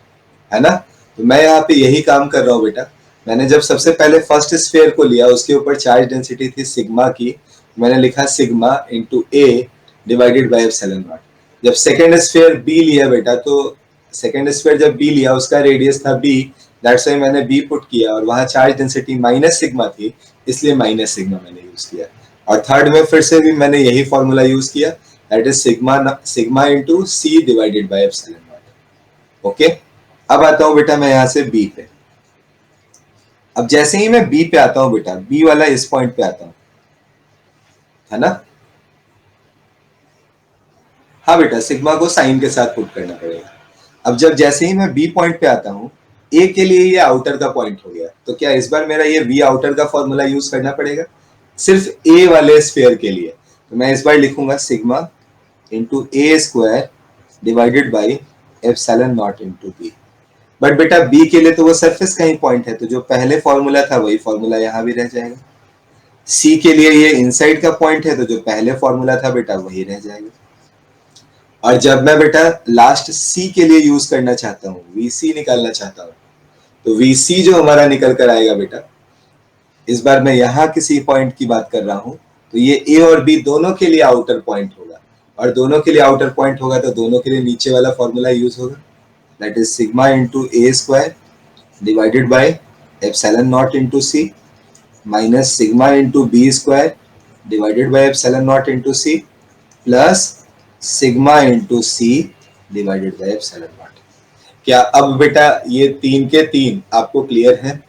है ना। तो मैं यहाँ पे यही काम कर रहा हूँ बेटा। मैंने जब सबसे पहले फर्स्ट स्फीयर को लिया, उसके ऊपर चार्ज डेंसिटी थी सिग्मा की, मैंने लिखा sigma into A divided by epsilon not. जब सेकेंड स्फीयर बी लिया बेटा, तो सेकेंड स्फीयर जब बी लिया उसका रेडियस था बी, दैट्स वाई मैंने बी पुट किया, और वहां चार्ज डेंसिटी माइनस सिग्मा थी, इसलिए माइनस सिग्मा मैंने यूज किया। और थर्ड में फिर से भी मैंने यही फॉर्मूला यूज किया, that is sigma into C divided by epsilon not. Okay, अब आता हूं बेटा मैं यहां से बी पे। अब जैसे ही मैं बी पे आता हूं बेटा, बी वाला इस पॉइंट पे आता हूं, है ना। हाँ बेटा, सिग्मा को साइन के साथ पुट करना पड़ेगा। अब जब जैसे ही मैं बी पॉइंट पे आता हूँ, ए के लिए ये आउटर का पॉइंट हो गया, तो क्या इस बार मेरा ये वी आउटर का फॉर्मूला यूज करना पड़ेगा सिर्फ ए वाले स्फीयर के लिए। तो मैं इस बार लिखूंगा sigma into A square divided by epsilon not into B. But बेटा बी के लिए तो वो सरफेस का ही पॉइंट है, तो जो पहले फॉर्मूला था वही फॉर्मूला यहाँ भी रह जाएगा। सी के लिए ये इनसाइड का पॉइंट है, तो जो पहले फॉर्मूला था बेटा वही रह जाएगा। और जब मैं बेटा लास्ट सी के लिए यूज करना चाहता हूँ, वीसी निकालना चाहता हूँ, तो वीसी जो हमारा निकल कर आएगा बेटा, इस बार मैं यहाँ किसी पॉइंट की बात कर रहा हूँ, तो ये ए और बी दोनों के लिए आउटर पॉइंट होगा, और दोनों के लिए आउटर पॉइंट होगा तो दोनों के लिए नीचे वाला फॉर्मूला यूज होगा, that is sigma into A square divided by epsilon not into C minus sigma into B square divided by epsilon not into C plus sigma into C divided by epsilon not. क्या अब बेटा ये तीन के तीन आपको क्लियर है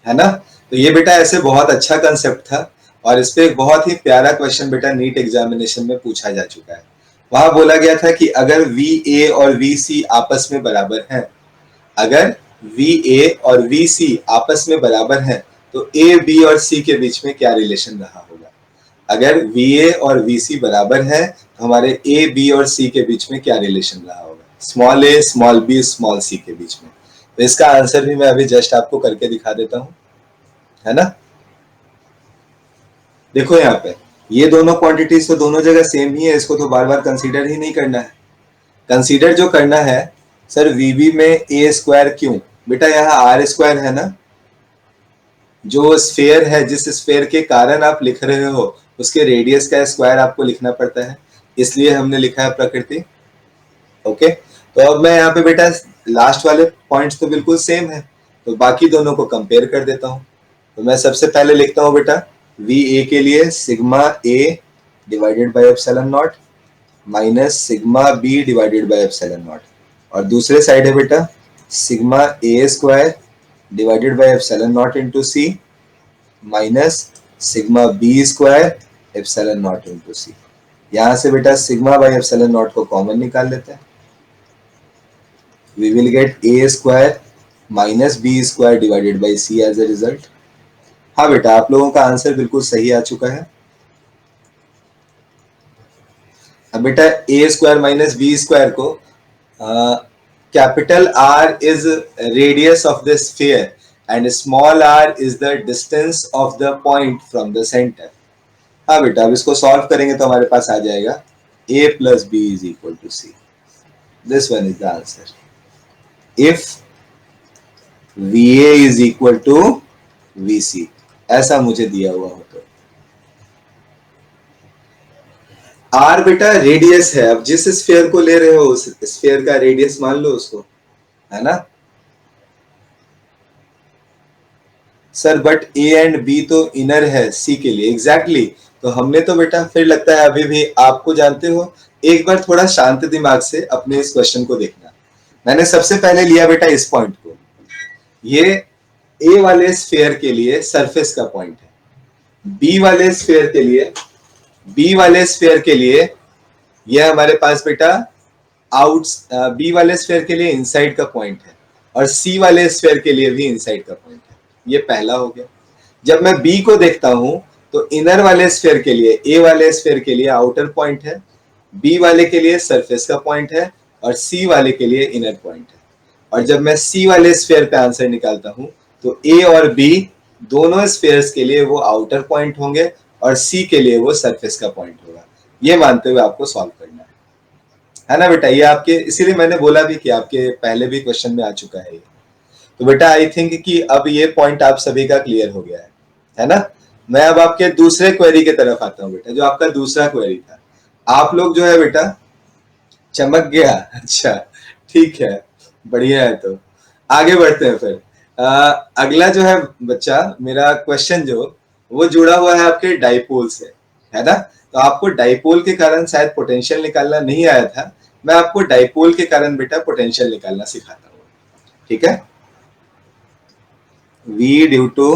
ना। तो ये बेटा ऐसे बहुत अच्छा कंसेप्ट था, और इस पे एक बहुत ही प्यारा क्वेश्चन बेटा नीट एग्जामिनेशन में पूछा जा चुका है। वहां बोला गया था कि अगर वी ए और वी सी आपस में बराबर हैं, अगर वी ए और वी सी आपस में बराबर हैं, तो ए बी और सी के बीच में क्या रिलेशन रहा होगा। अगर वी ए और वी सी बराबर है, तो हमारे ए बी और सी के बीच में क्या रिलेशन रहा होगा, स्मॉल ए स्मॉल बी स्मॉल सी के बीच में। तो इसका आंसर भी मैं अभी जस्ट आपको करके दिखा देता हूं, है ना। देखो यहाँ पे ये दोनों क्वांटिटीज तो दोनों जगह सेम ही है, इसको तो बार बार कंसीडर ही नहीं करना है। कंसीडर जो करना है सर, वीबी में ए स्क्वायर क्यों, बेटा यहाँ आर स्क्वायर है ना, जो स्फेयर है, जिस स्फेयर के कारण आप लिख रहे हो उसके रेडियस का स्क्वायर आपको लिखना पड़ता है, इसलिए हमने लिखा है प्रकृति। ओके, तो अब मैं यहाँ पे बेटा लास्ट वाले पॉइंट्स तो बिल्कुल सेम है, तो बाकी दोनों को कंपेयर कर देता हूँ। तो मैं सबसे पहले लिखता हूँ बेटा वी ए के लिए sigma A divided by epsilon naught minus sigma B divided by epsilon not, और दूसरे साइड है बेटा sigma A square divided by epsilon not into C minus sigma B square epsilon not into C. यहाँ से बेटा सिग्मा बाई एप्सिलॉन नॉट को कॉमन निकाल लेते हैं, we will get a square minus b square divided by c as a result। हाँ बेटा, आप लोगों का आंसर बिल्कुल सही आ चुका है। अब बेटा a square minus B square को capital R is radius of the sphere and small r is the distance of the point from the centre. हाँ बेटा, अब इसको सॉल्व करेंगे तो हमारे पास आ जाएगा a plus B is equal to C. This one is the answer if VA is equal to VC, ऐसा मुझे दिया हुआ हो तो। R बेटा रेडियस है, अब जिस स्फीयर को ले रहे हो उस स्फीयर का रेडियस मान लो उसको, है ना sir. But A and B तो इनर है C के लिए, एग्जैक्टली तो हमने तो बेटा फिर लगता है अभी भी आपको जानते हो, एक बार थोड़ा शांत दिमाग से अपने इस क्वेश्चन को देखना। मैंने सबसे पहले लिया बेटा इस पॉइंट को, ये ए वाले स्फीयर के लिए सरफेस का पॉइंट है, बी वाले स्फीयर के लिए ये हमारे पास बेटा बी वाले स्फीयर के लिए इनसाइड का पॉइंट है, और सी वाले स्फीयर के लिए भी इनसाइड का पॉइंट है। ये पहला हो गया। जब मैं बी को देखता हूं तो इनर वाले स्फीयर के लिए, ए वाले स्फीयर के लिए आउटर पॉइंट है, बी वाले के लिए सरफेस का पॉइंट है, और सी वाले के लिए इनर पॉइंट है। और जब मैं सी वाले स्फीयर पे आंसर निकालता हूं तो ए और बी दोनों स्फीयर्स के लिए वो आउटर पॉइंट होंगे, और सी के लिए वो सरफेस का पॉइंट होगा। ये मानते हुए आपको सॉल्व करना है ना बेटा। ये आपके, इसीलिए मैंने बोला भी कि आपके पहले भी क्वेश्चन में आ चुका है ये। तो बेटा आई थिंक कि अब ये पॉइंट आप सभी का क्लियर हो गया है ना। मैं अब आपके दूसरे क्वेरी की तरफ आता हूँ बेटा, जो आपका दूसरा क्वेरी था। आप लोग जो है बेटा, चमक गया, अच्छा ठीक है, बढ़िया है। तो आगे बढ़ते हैं फिर। अगला जो है बच्चा, मेरा क्वेश्चन जो वो जुड़ा हुआ है आपके डाइपोल से, है ना। तो आपको डाइपोल के कारण शायद पोटेंशियल निकालना नहीं आया था, मैं आपको डाइपोल के कारण बेटा पोटेंशियल निकालना सिखाता हूँ, ठीक है। V due to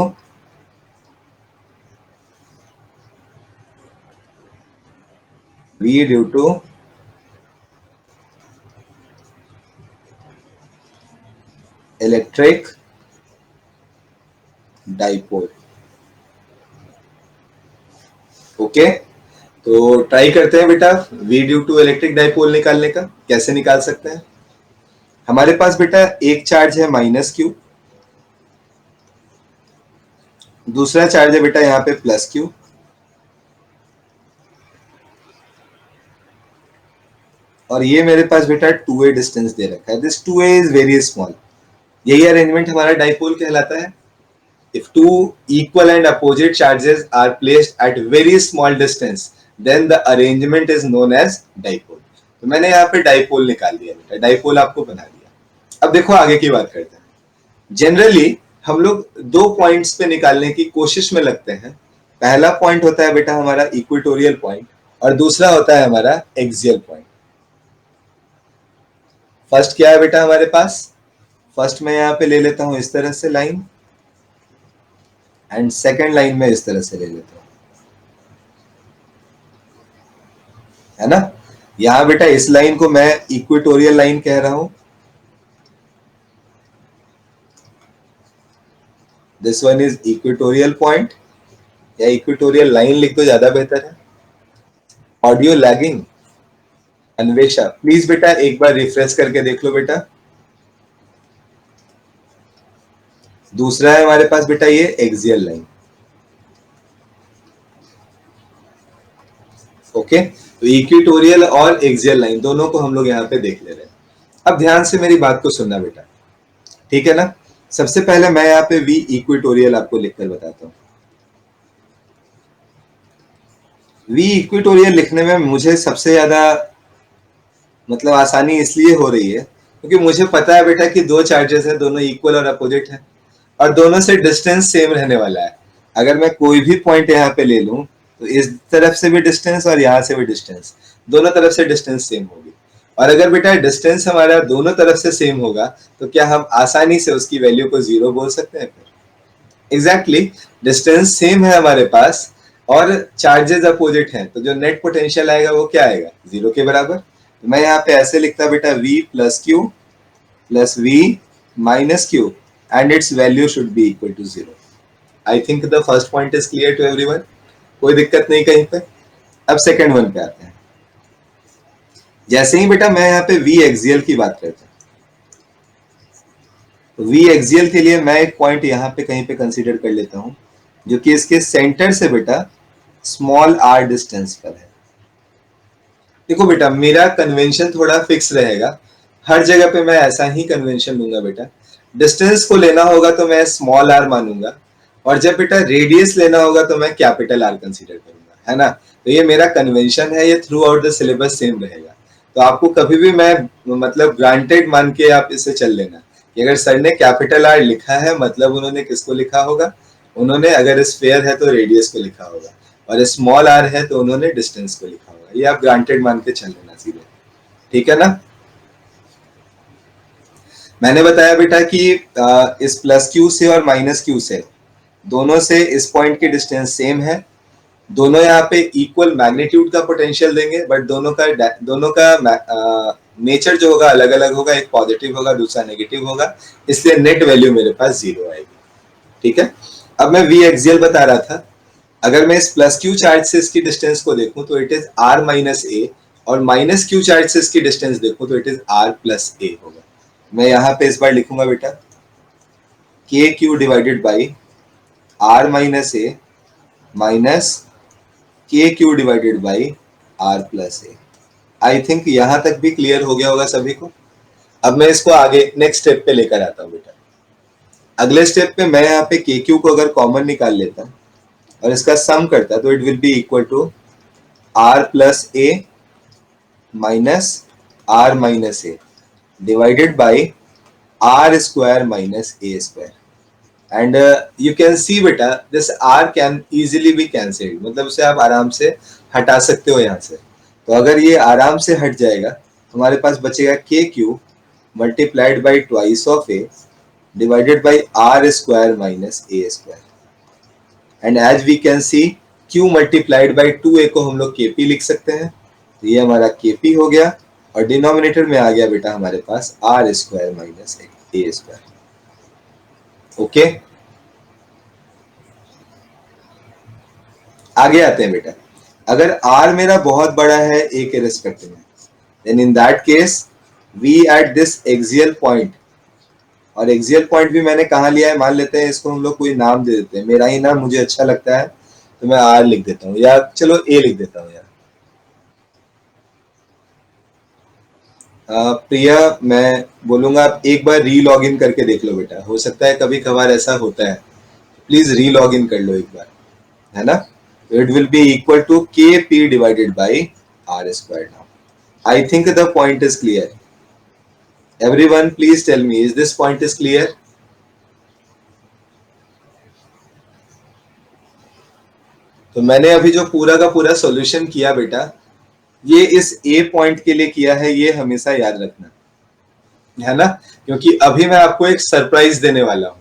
V due to electric dipole. Okay, तो ट्राई करते हैं बेटा V due to electric dipole निकालने का। कैसे निकाल सकते हैं? हमारे पास बेटा एक चार्ज है माइनस क्यू, दूसरा चार्ज है बेटा यहाँ पे प्लस क्यू, और ये मेरे पास बेटा 2a डिस्टेंस दे रखा है। This 2a is very small. यही अरेंजमेंट हमारा डाइपोल कहलाता है। If two equal and opposite charges are placed at very small distance, then the arrangement is known as dipole. तो मैंने यहाँ पे डाइपोल निकाल दिया बेटा, डाइपोल आपको बना दिया। अब देखो आगे की बात करते हैं। जनरली हम लोग दो पॉइंट्स पे निकालने की कोशिश में लगते हैं। पहला पॉइंट होता है बेटा हमारा इक्वेटोरियल पॉइंट, और दूसरा होता है हमारा एक्सियल पॉइंट। फर्स्ट क्या है बेटा हमारे पास? फर्स्ट मैं यहाँ पे ले लेता हूं इस तरह से लाइन, एंड सेकेंड लाइन में इस तरह से ले लेता हूं, है ना। यहां बेटा इस लाइन को मैं इक्वेटोरियल लाइन कह रहा हूं, this one is equatorial point, या इक्वेटोरियल लाइन लिख दो ज्यादा बेहतर है। ऑडियो लैगिंग, अन्वेषा प्लीज बेटा एक बार रिफ्रेश करके देख लो बेटा। दूसरा है हमारे पास बेटा ये एक्सियल लाइन। ओके, तो इक्वेटोरियल और एक्सियल लाइन दोनों को हम लोग यहाँ पे देख ले रहे हैं। अब ध्यान से मेरी बात को सुनना बेटा, ठीक है ना। सबसे पहले मैं यहाँ पे वी इक्वेटोरियल आपको लिखकर बताता हूँ। वी इक्वेटोरियल लिखने में मुझे सबसे ज्यादा मतलब आसानी इसलिए हो रही है क्योंकि मुझे पता है बेटा कि दो चार्जेस है, दोनों इक्वल और अपोजिट है, और दोनों से डिस्टेंस सेम रहने वाला है। अगर मैं कोई भी पॉइंट यहाँ पे ले लूं तो इस तरफ से भी डिस्टेंस और यहाँ से भी डिस्टेंस, दोनों तरफ से डिस्टेंस सेम होगी। और अगर बेटा डिस्टेंस हमारा दोनों तरफ से सेम होगा तो क्या हम आसानी से उसकी वैल्यू को जीरो बोल सकते हैं? फिर एग्जैक्टली डिस्टेंस सेम है हमारे पास और चार्जेस अपोजिट हैं, तो जो नेट पोटेंशियल आएगा वो क्या आएगा? जीरो के बराबर। तो मैं यहाँ पे ऐसे लिखता बेटा v plus Q plus v minus Q, and its value should be equal to 0. I think the first point is clear to everyone. कोई दिक्कत नहीं कहीं पे। अब सेकंड वन पे आते हैं। जैसे ही बेटा मैं यहाँ पे v एक्सियल की बात करता हूँ, तो v एक्सियल के लिए मैं एक पॉइंट यहाँ पे कहीं पे कंसीडर कर लेता हूँ जो कि इसके सेंटर से बेटा स्मॉल r डिस्टेंस पर है। देखो बेटा मेरा कन्वेंशन थोड़ा फिक्स रहेगा, हर जगह पे मैं ऐसा ही कन्वेंशन लूंगा बेटा। डिस्टेंस को लेना होगा तो मैं स्मॉल आर मानूंगा, और जब बेटा रेडियस लेना होगा तो मैं कैपिटल आर कंसीडर करूंगा, है ना। तो ये मेरा कन्वेंशन है, ये through out the syllabus same रहेगा। तो आपको कभी भी मैं मतलब ग्रांटेड मान के आप इसे चल लेना कि अगर सर ने कैपिटल आर लिखा है मतलब उन्होंने किसको लिखा होगा? उन्होंने अगर स्फेयर है तो रेडियस को लिखा होगा, और स्मॉल आर है तो उन्होंने डिस्टेंस को लिखा होगा। ये आप ग्रांटेड मान के चल लेना सीधे, ठीक है ना। मैंने बताया बेटा कि इस प्लस क्यू से और माइनस क्यू से दोनों से इस पॉइंट की डिस्टेंस सेम है, दोनों यहाँ पे इक्वल मैग्नीट्यूड का पोटेंशियल देंगे, बट दोनों का नेचर जो होगा अलग अलग होगा, एक पॉजिटिव होगा दूसरा नेगेटिव होगा, इसलिए नेट वैल्यू मेरे पास जीरो आएगी, ठीक है। अब मैं वी एक्सियल बता रहा था, अगर मैं इस प्लस क्यू चार्ज से इसकी डिस्टेंस को देखूं तो it is R minus A, और माइनस क्यू चार्ज से इसकी डिस्टेंस देखूं तो it is R plus A होगा। मैं यहाँ पे इस बार लिखूंगा बेटा K Q divided by R minus A minus K Q divided by R plus A. I think यहां तक भी क्लियर हो गया होगा सभी को। अब मैं इसको आगे नेक्स्ट स्टेप पे लेकर आता हूँ बेटा। अगले स्टेप पे मैं यहाँ पे के क्यू को अगर कॉमन निकाल लेता और इसका सम करता तो it will be equal to R plus A minus R minus A divided by R square minus A square. And you can see बेटा this R can easily be cancelled, मतलब उसे आप आराम से हटा सकते हो यहाँ से। तो अगर ये आराम से हट जाएगा हमारे पास बचेगा K q multiplied by twice of A divided by R square minus A square. And as we can see q multiplied by 2a को हम लोग kp लिख सकते हैं। तो ये हमारा kp हो गया और डिनोमिनेटर में आ गया बेटा हमारे पास R square minus A square. Okay, आगे आते हैं बेटा। अगर r मेरा बहुत बड़ा है a के रिस्पेक्ट में, then in that case v at this axial point, और एक्सियल पॉइंट भी मैंने कहा लिया है, मान लेते हैं इसको हम लोग कोई नाम दे देते हैं, मेरा ही नाम मुझे अच्छा लगता है तो मैं आर लिख देता हूँ, या चलो ए लिख देता हूँ यार। प्रिया, मैं बोलूंगा आप एक बार री लॉग इन करके देख लो बेटा, हो सकता है कभी कभार ऐसा होता है, प्लीज री लॉग इन कर लो एक बार, है ना। It will be equal to K P divided by R square. Now I think the point is clear. Everyone please tell me, is this point is clear? तो मैंने अभी जो पूरा का पूरा सॉल्यूशन किया बेटा, ये इस ए पॉइंट के लिए किया है, ये हमेशा याद रखना, है ना, क्योंकि अभी मैं आपको एक सरप्राइज देने वाला हूं।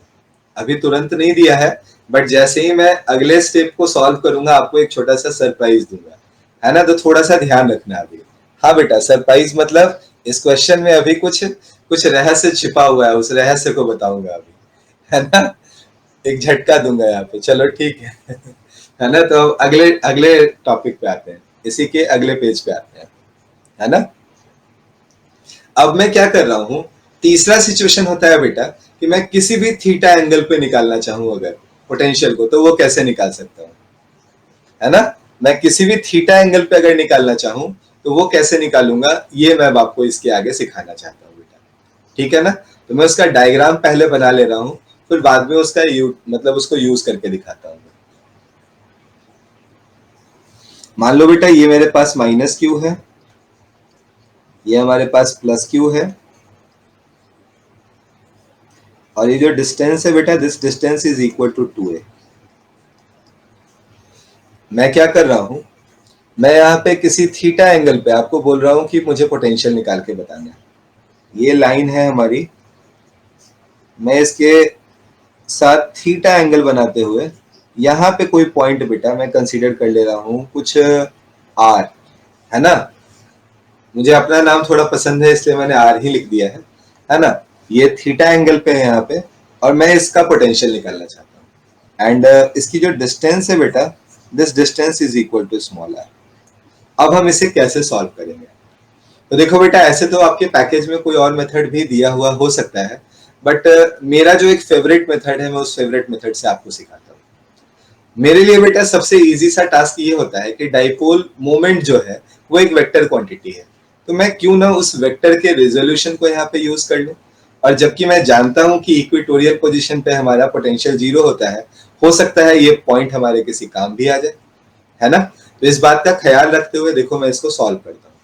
अभी तुरंत नहीं दिया है, बट जैसे ही मैं अगले स्टेप को सॉल्व करूंगा आपको एक छोटा सा सरप्राइज दूंगा, है ना। तो थोड़ा सा ध्यान रखना अभी। हाँ बेटा, सरप्राइज मतलब इस क्वेश्चन में अभी कुछ कुछ रहस्य छिपा हुआ है, उस रहस्य को बताऊंगा अभी, है ना। एक झटका दूंगा यहाँ पे, चलो ठीक है ना। तो अगले अगले टॉपिक पे आते हैं, इसी के अगले पेज पे आते हैं, है ना। अब मैं क्या कर रहा हूं, तीसरा सिचुएशन होता है बेटा कि मैं किसी भी थीटा एंगल पे निकालना चाहूं अगर पोटेंशियल को, तो वो कैसे निकाल सकता हूं, है ना। मैं किसी भी थीटा एंगल पे अगर निकालना चाहूं तो वो कैसे निकालूंगा, ये मैं आपको इसके आगे सिखाना चाहता हूँ बेटा, ठीक है ना। तो मैं उसका डायग्राम पहले बना ले रहा हूँ, फिर बाद में उसका मतलब उसको यूज करके दिखाता हूँ। मान लो बेटा ये मेरे पास माइनस क्यू है, ये हमारे पास प्लस क्यू है, और ये जो डिस्टेंस है बेटा, this distance is equal to 2a। मैं क्या कर रहा हूं, मैं यहाँ पे किसी थीटा एंगल पे आपको बोल रहा हूं कि मुझे पोटेंशियल निकाल के बताना है। ये लाइन है हमारी, मैं इसके साथ थीटा एंगल बनाते हुए यहाँ पे कोई पॉइंट बेटा मैं कंसीडर कर ले रहा हूं, कुछ आर, है ना। मुझे अपना नाम थोड़ा पसंद है इसलिए मैंने आर ही लिख दिया है ना। ये थीटा एंगल पे है यहाँ पे, और मैं इसका पोटेंशियल निकालना चाहता हूँ। एंड इसकी जो डिस्टेंस है बेटा, this distance is equal to small R. अब हम इसे कैसे सॉल्व करेंगे, तो देखो बेटा, ऐसे तो आपके पैकेज में कोई और मेथड भी दिया हुआ हो सकता है, बट मेरा जो एक फेवरेट मेथड है, मैं उस फेवरेट मेथड से आपको सिखाता हूँ। मेरे लिए बेटा सबसे इजी सा टास्क ये होता है कि डाइपोल मोमेंट जो है वो एक वेक्टर क्वांटिटी है, तो मैं क्यों ना उस वेक्टर के रेजोल्यूशन को यहाँ पे यूज कर लूं। और जबकि मैं जानता हूं कि इक्वेटोरियल पोजीशन पे हमारा पोटेंशियल 0 होता है, हो सकता है ये पॉइंट हमारे किसी काम भी आ जाए, है ना। तो इस बात का ख्याल रखते हुए देखो मैं इसको सॉल्व करता हूँ।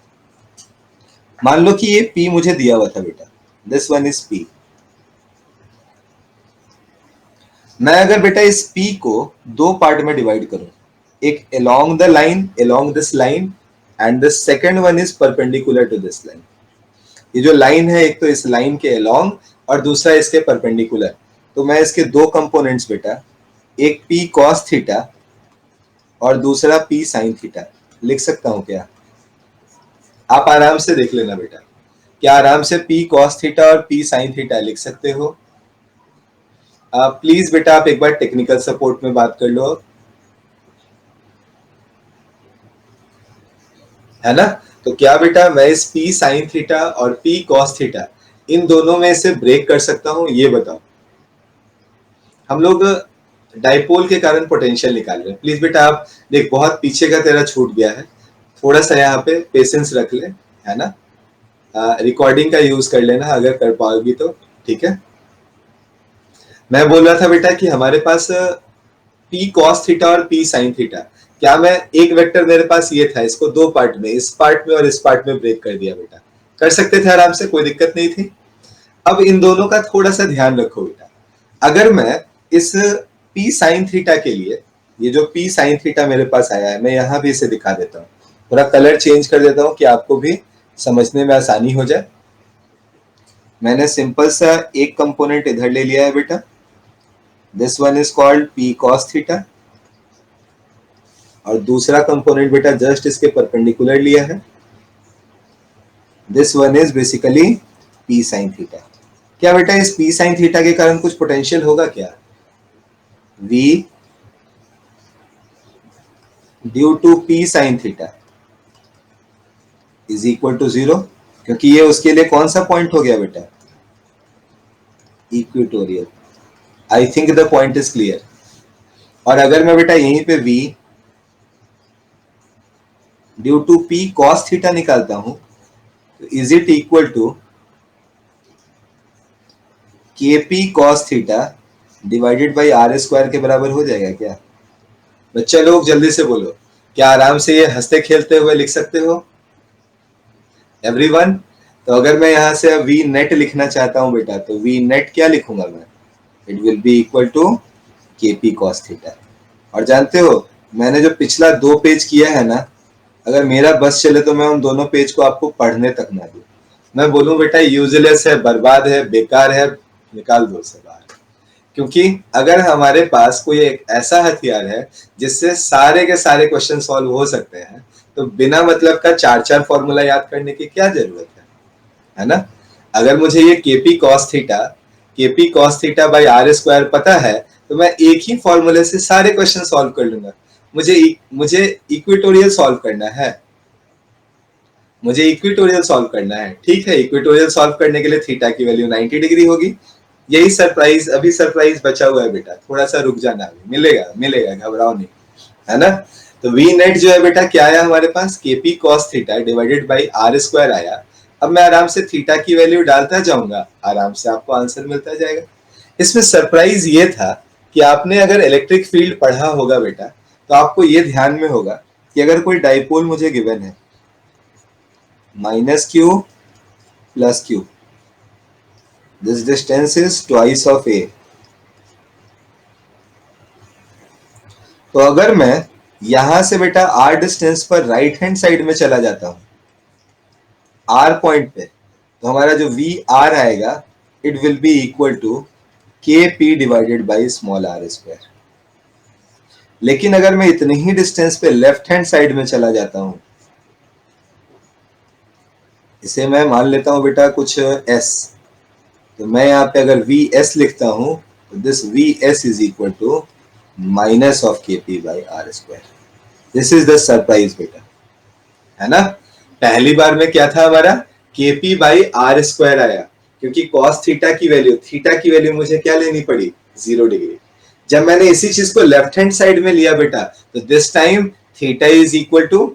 मान लो कि ये P मुझे दिया हुआ था बेटा, दिस वन इज P। मैं अगर बेटा इस P को दो पार्ट में डिवाइड करूं, एक along the line, along this line, and the second one is perpendicular to this line। ये जो लाइन है एक तो इस लाइन के along और दूसरा इसके परपेंडिकुलर, तो मैं इसके दो कंपोनेंट्स बेटा, एक P cos थीटा और दूसरा P sin थीटा लिख सकता हूं क्या? आप आराम से देख लेना बेटा, क्या आराम से P cos थीटा और P sin थीटा लिख सकते हो? प्लीज बेटा आप एक बार टेक्निकल सपोर्ट में बात कर लो, है ना। तो क्या बेटा मैं इस P sin थीटा और P cos थीटा इन दोनों में से ब्रेक कर सकता हूं, ये बताओ। हम लोग डाइपोल के कारण पोटेंशियल निकाल रहे हैं। प्लीज बेटा आप देख, बहुत पीछे का तेरा छूट गया है, थोड़ा सा यहाँ पे पेशेंस रख ले, है ना। रिकॉर्डिंग का यूज कर लेना अगर कर पाओगी तो, ठीक है। मैं बोल रहा था बेटा कि हमारे पास पी कॉस थीटा और पी साइन थीटा, क्या मैं एक वेक्टर मेरे पास ये था, इसको दो पार्ट में, इस पार्ट में और इस पार्ट में ब्रेक कर दिया बेटा, कर सकते थे आराम से, कोई दिक्कत नहीं थी। अब इन दोनों का थोड़ा सा ध्यान रखो बेटा, अगर मैं इस पी साइन थीटा के लिए, ये जो पी साइन थीटा मेरे पास आया है, मैं यहाँ भी इसे दिखा देता हूँ, थोड़ा कलर चेंज कर देता हूँ कि आपको भी समझने में आसानी हो जाए। मैंने सिंपल सा एक कंपोनेंट इधर ले लिया है बेटा, this one is called P cos theta, और दूसरा कंपोनेंट बेटा जस्ट इसके परपेंडिकुलर लिया है, this one is basically P sine theta. क्या बेटा इस पी साइन थीटा के कारण कुछ पोटेंशियल होगा क्या? V due to P sine theta is equal to 0, क्योंकि ये उसके लिए कौन सा पॉइंट हो गया बेटा? Equatorial. I think the point is clear. और अगर मैं बेटा यहीं पे V due to P cos theta निकालता हूं, तो is it equal to K P cos theta divided by R square के बराबर हो जाएगा क्या? बच्चे लोग जल्दी से बोलो, क्या आराम से ये हंसते खेलते हुए लिख सकते हो एवरीवन? तो अगर मैं यहां से वी नेट लिखना चाहता हूं बेटा, तो वी नेट क्या लिखूंगा मैं? It will be equal to K P cos theta. और जानते हो मैंने जो पिछला 2 पेज किया है ना, अगर मेरा बस चले तो मैं उन दोनों पेज को आपको पढ़ने तक ना दूं, मैं बोलूं बेटा यूजलेस है, बर्बाद है, बेकार है, निकाल दो उसे बाहर। क्योंकि अगर हमारे पास कोई एक ऐसा हथियार है जिससे सारे के सारे क्वेश्चन सॉल्व हो सकते हैं, तो बिना मतलब का 4-4 फॉर्मूला याद करने की क्या जरूरत है ना। अगर मुझे ये KP cos theta by R square पता है, तो मैं एक ही फॉर्मूले से सारे क्वेश्चन सॉल्व कर लूंगा। मुझे इक्वेटोरियल सॉल्व करना है, मुझे इक्वेटोरियल सॉल्व करना है, ठीक है। इक्वेटोरियल सॉल्व करने के लिए थीटा की वैल्यू 90 डिग्री होगी। यही सरप्राइज, अभी सरप्राइज बचा हुआ है बेटा, थोड़ा सा रुक जाना, अभी मिलेगा मिलेगा, घबराओ नहीं, है ना। तो वी नेट जो है बेटा क्या आया हमारे पास? KP cos theta divided by R square आया। अब मैं आराम से थीटा की वैल्यू डालता जाऊंगा, आराम से आपको आंसर मिलता जाएगा। इसमें सरप्राइज ये था कि आपने अगर इलेक्ट्रिक फील्ड पढ़ा होगा बेटा, तो आपको ये ध्यान में होगा कि अगर कोई डाइपोल मुझे गिवन है minus Q plus Q, this distance is twice of a, तो अगर मैं यहां से बेटा r डिस्टेंस पर राइट हैंड साइड में चला जाता हूं r पॉइंट पे, तो हमारा जो वी आर आएगा it will be equal to K P divided by small r square. लेकिन अगर मैं इतनी ही डिस्टेंस पे लेफ्ट हैंड साइड में चला जाता हूं, इसे मैं मान लेता हूं बेटा कुछ s, तो मैं यहाँ पे अगर वी एस लिखता हूं, तो this V S is equal to minus of K P by R square. This is the surprise बेटा, है ना। पहली बार में क्या था हमारा? के पी बाई आर स्क्वायर आया, क्योंकि कॉस थीटा की वैल्यू मुझे क्या लेनी पड़ी? 0 डिग्री। जब मैंने इसी चीज को लेफ्ट हैंड साइड में लिया बेटा, तो this time theta is equal to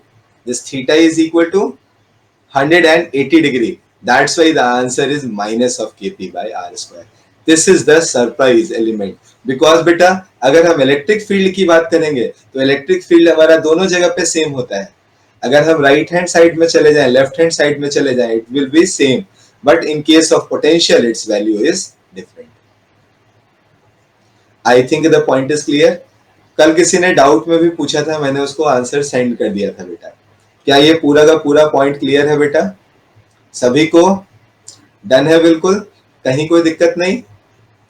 180 degree. That's why the answer is minus of Kp by R square. This is the surprise element. Because बेटा अगर हम इलेक्ट्रिक फील्ड की बात करेंगे, तो इलेक्ट्रिक फील्ड हमारा दोनों जगह पे सेम होता है। अगर हम राइट हैंड साइड में चले जाएं, लेफ्ट हैंड साइड में चले जाएं, it will be same. But in case of potential, its value is different. I think the point is clear. कल किसी ने डाउट में भी पूछा था, मैंने उसको आंसर सेंड कर दिया था बेटा। क्या ये पूरा का पूरा पॉइंट क्लियर है बेटा? सभी को डन है? बिल्कुल, कहीं कोई दिक्कत नहीं?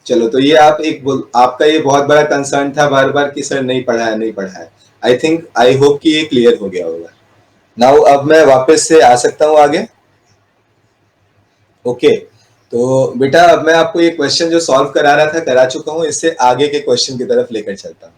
चलो, तो ये आपका ये बहुत बड़ा कंसर्न था बार बार कि सर नहीं पढ़ा है। आई होप कि ये क्लियर हो गया होगा। नाउ अब मैं वापस से आ सकता हूं आगे। ओके, तो बेटा अब मैं आपको ये क्वेश्चन जो सॉल्व करा रहा था करा चुका हूं, इससे आगे के क्वेश्चन की तरफ लेकर चलता हूं।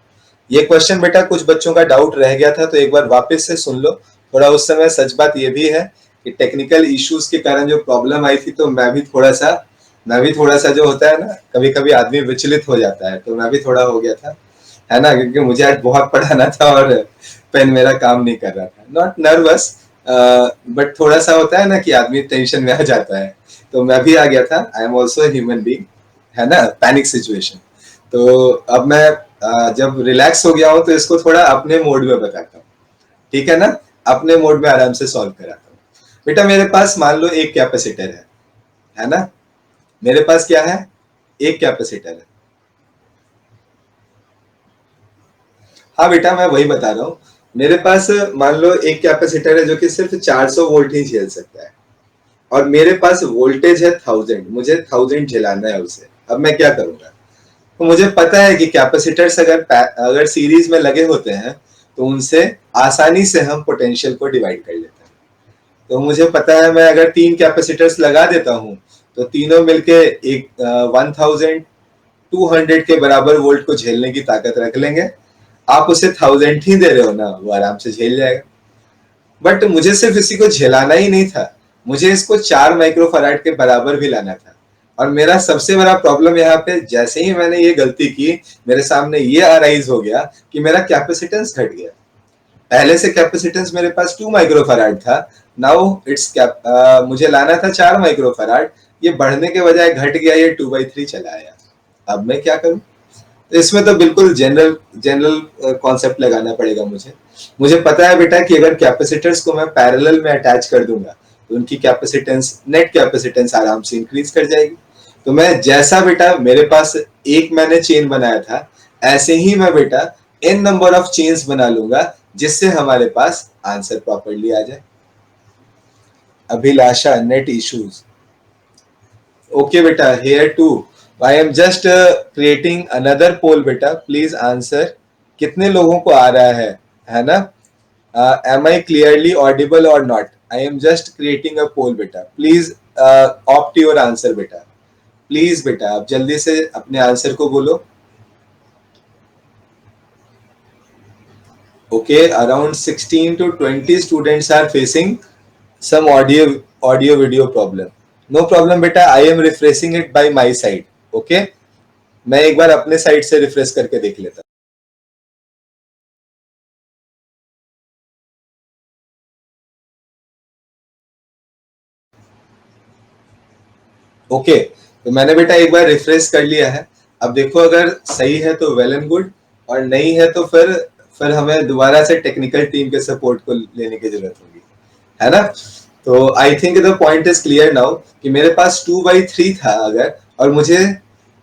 ये क्वेश्चन बेटा कुछ बच्चों का डाउट रह गया था, तो एक बार वापस से सुन लो। थोड़ा उस समय सच बात ये भी है कि टेक्निकल इश्यूज के कारण जो प्रॉब्लम आई थी, तो मैं भी थोड़ा सा जो होता है ना, कभी कभी आदमी विचलित हो जाता है, तो मैं भी थोड़ा हो गया था। है ना, क्योंकि मुझे आज बहुत पढ़ाना था और पेन मेरा काम नहीं कर रहा था। नॉट नर्वस, बट थोड़ा सा होता है ना कि आदमी टेंशन में आ जाता है, तो मैं भी आ गया था। I am also human being, है ना, पैनिक सिचुएशन। तो अब मैं जब रिलैक्स हो गया हूँ तो इसको थोड़ा अपने मोड में बताता हूँ, ठीक है ना, अपने मोड में आराम से सॉल्व कराता हूँ। बेटा मेरे पास मान लो एक कैपेसिटर है ना, मेरे पास क्या है, एक कैपेसिटर है। हाँ बेटा मैं वही बता रहा हूँ, मेरे पास मान लो एक कैपेसिटर है जो कि सिर्फ 400 वोल्ट ही झेल सकता है, और मेरे पास वोल्टेज है 1000, मुझे 1000 झेलाना है उसे। अब मैं क्या करूंगा, तो मुझे पता है कि कैपेसिटर्स अगर सीरीज में लगे होते हैं तो उनसे आसानी से हम पोटेंशियल को डिवाइड कर लेते हैं। तो मुझे पता है मैं अगर 3 कैपेसिटर्स लगा देता हूँ तो तीनों मिलके एक 1200 के बराबर वोल्ट को झेलने की ताकत रख लेंगे। आप उसे 1000 ही दे रहे हो ना, वो आराम से झेल जाएगा। बट मुझे सिर्फ इसी को झेलाना ही नहीं था, मुझे इसको 4 माइक्रोफराड के बराबर भी लाना था। और मेरा सबसे बड़ा प्रॉब्लम यहाँ पे, जैसे ही मैंने ये गलती की, मेरे सामने ये अराइज हो गया कि मेरा कैपेसिटेंस घट गया। पहले से कैपेसिटेंस मेरे पास 2 माइक्रोफराड था, नाउ मुझे लाना था 4 माइक्रोफराड, ये बढ़ने के बजाय घट गया, ये 2/3 चला आया। अब मैं क्या करूं, इसमें तो बिल्कुल जनरल जनरल कॉन्सेप्ट लगाना पड़ेगा मुझे। मुझे पता है बेटा कि अगर कैपेसिटर्स को मैं पैरेलल में अटैच कर दूंगा तो उनकी कैपेसिटेंस, नेट कैपेसिटेंस आराम से इंक्रीज कर जाएगी। तो मैं जैसा बेटा मेरे पास एक मैंने चेन बनाया था, ऐसे ही मैं बेटा n नंबर ऑफ चेन्स बना लूंगा जिससे हमारे पास आंसर प्रॉपरली आ जाए। अभिलाषा, नेट इश्यूज, ओके बेटा, here too I am just creating another poll बेटा, प्लीज आंसर। कितने लोगों को आ रहा है ना, एम आई क्लियरली ऑडिबल और not, I am just creating a poll बेटा, प्लीज ऑप्ट योर आंसर बेटा, प्लीज बेटा आप जल्दी से अपने आंसर को बोलो। Okay, around 16 to 20 students are facing some audio video problem. No problem बेटा, I am refreshing it by my side. Okay, मैं एक बार अपने साइड से रिफ्रेश करके देख लेता हूँ। ओके, तो मैंने बेटा एक बार रिफ्रेश कर लिया है। अब देखो अगर सही है तो वेल एंड गुड, और नहीं है तो फिर हमें दोबारा से टेक्निकल टीम के सपोर्ट को लेने की जरूरत होगी, है ना। तो आई think the point is clear now कि मेरे पास 2/3 था अगर, और मुझे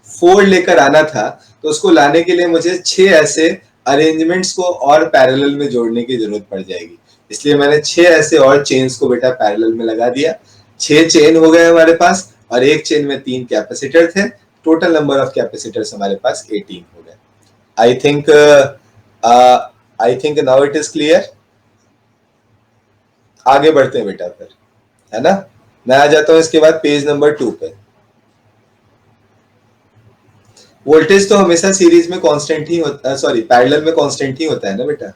4 लेकर आना था, तो उसको लाने के लिए मुझे 6 ऐसे अरेंजमेंट्स को और पैरेलल में जोड़ने की जरूरत पड़ जाएगी। इसलिए मैंने 6 ऐसे और चेन्स को बेटा पैरेलल में लगा दिया। 6 चेन हो गए हमारे पास, और एक चेन में 3 कैपेसिटर थे। टोटल नंबर ऑफ कैपेसिटर्स हमारे पास 18 हो गए। I think now it is clear. आगे बढ़ते हैं बेटा फिर, है ना। मैं आ जाता हूं इसके बाद पेज नंबर 2 पे। वोल्टेज तो हमेशा सीरीज में कांस्टेंट ही होता है, सॉरी पैरेलल में कांस्टेंट ही होता है ना बेटा।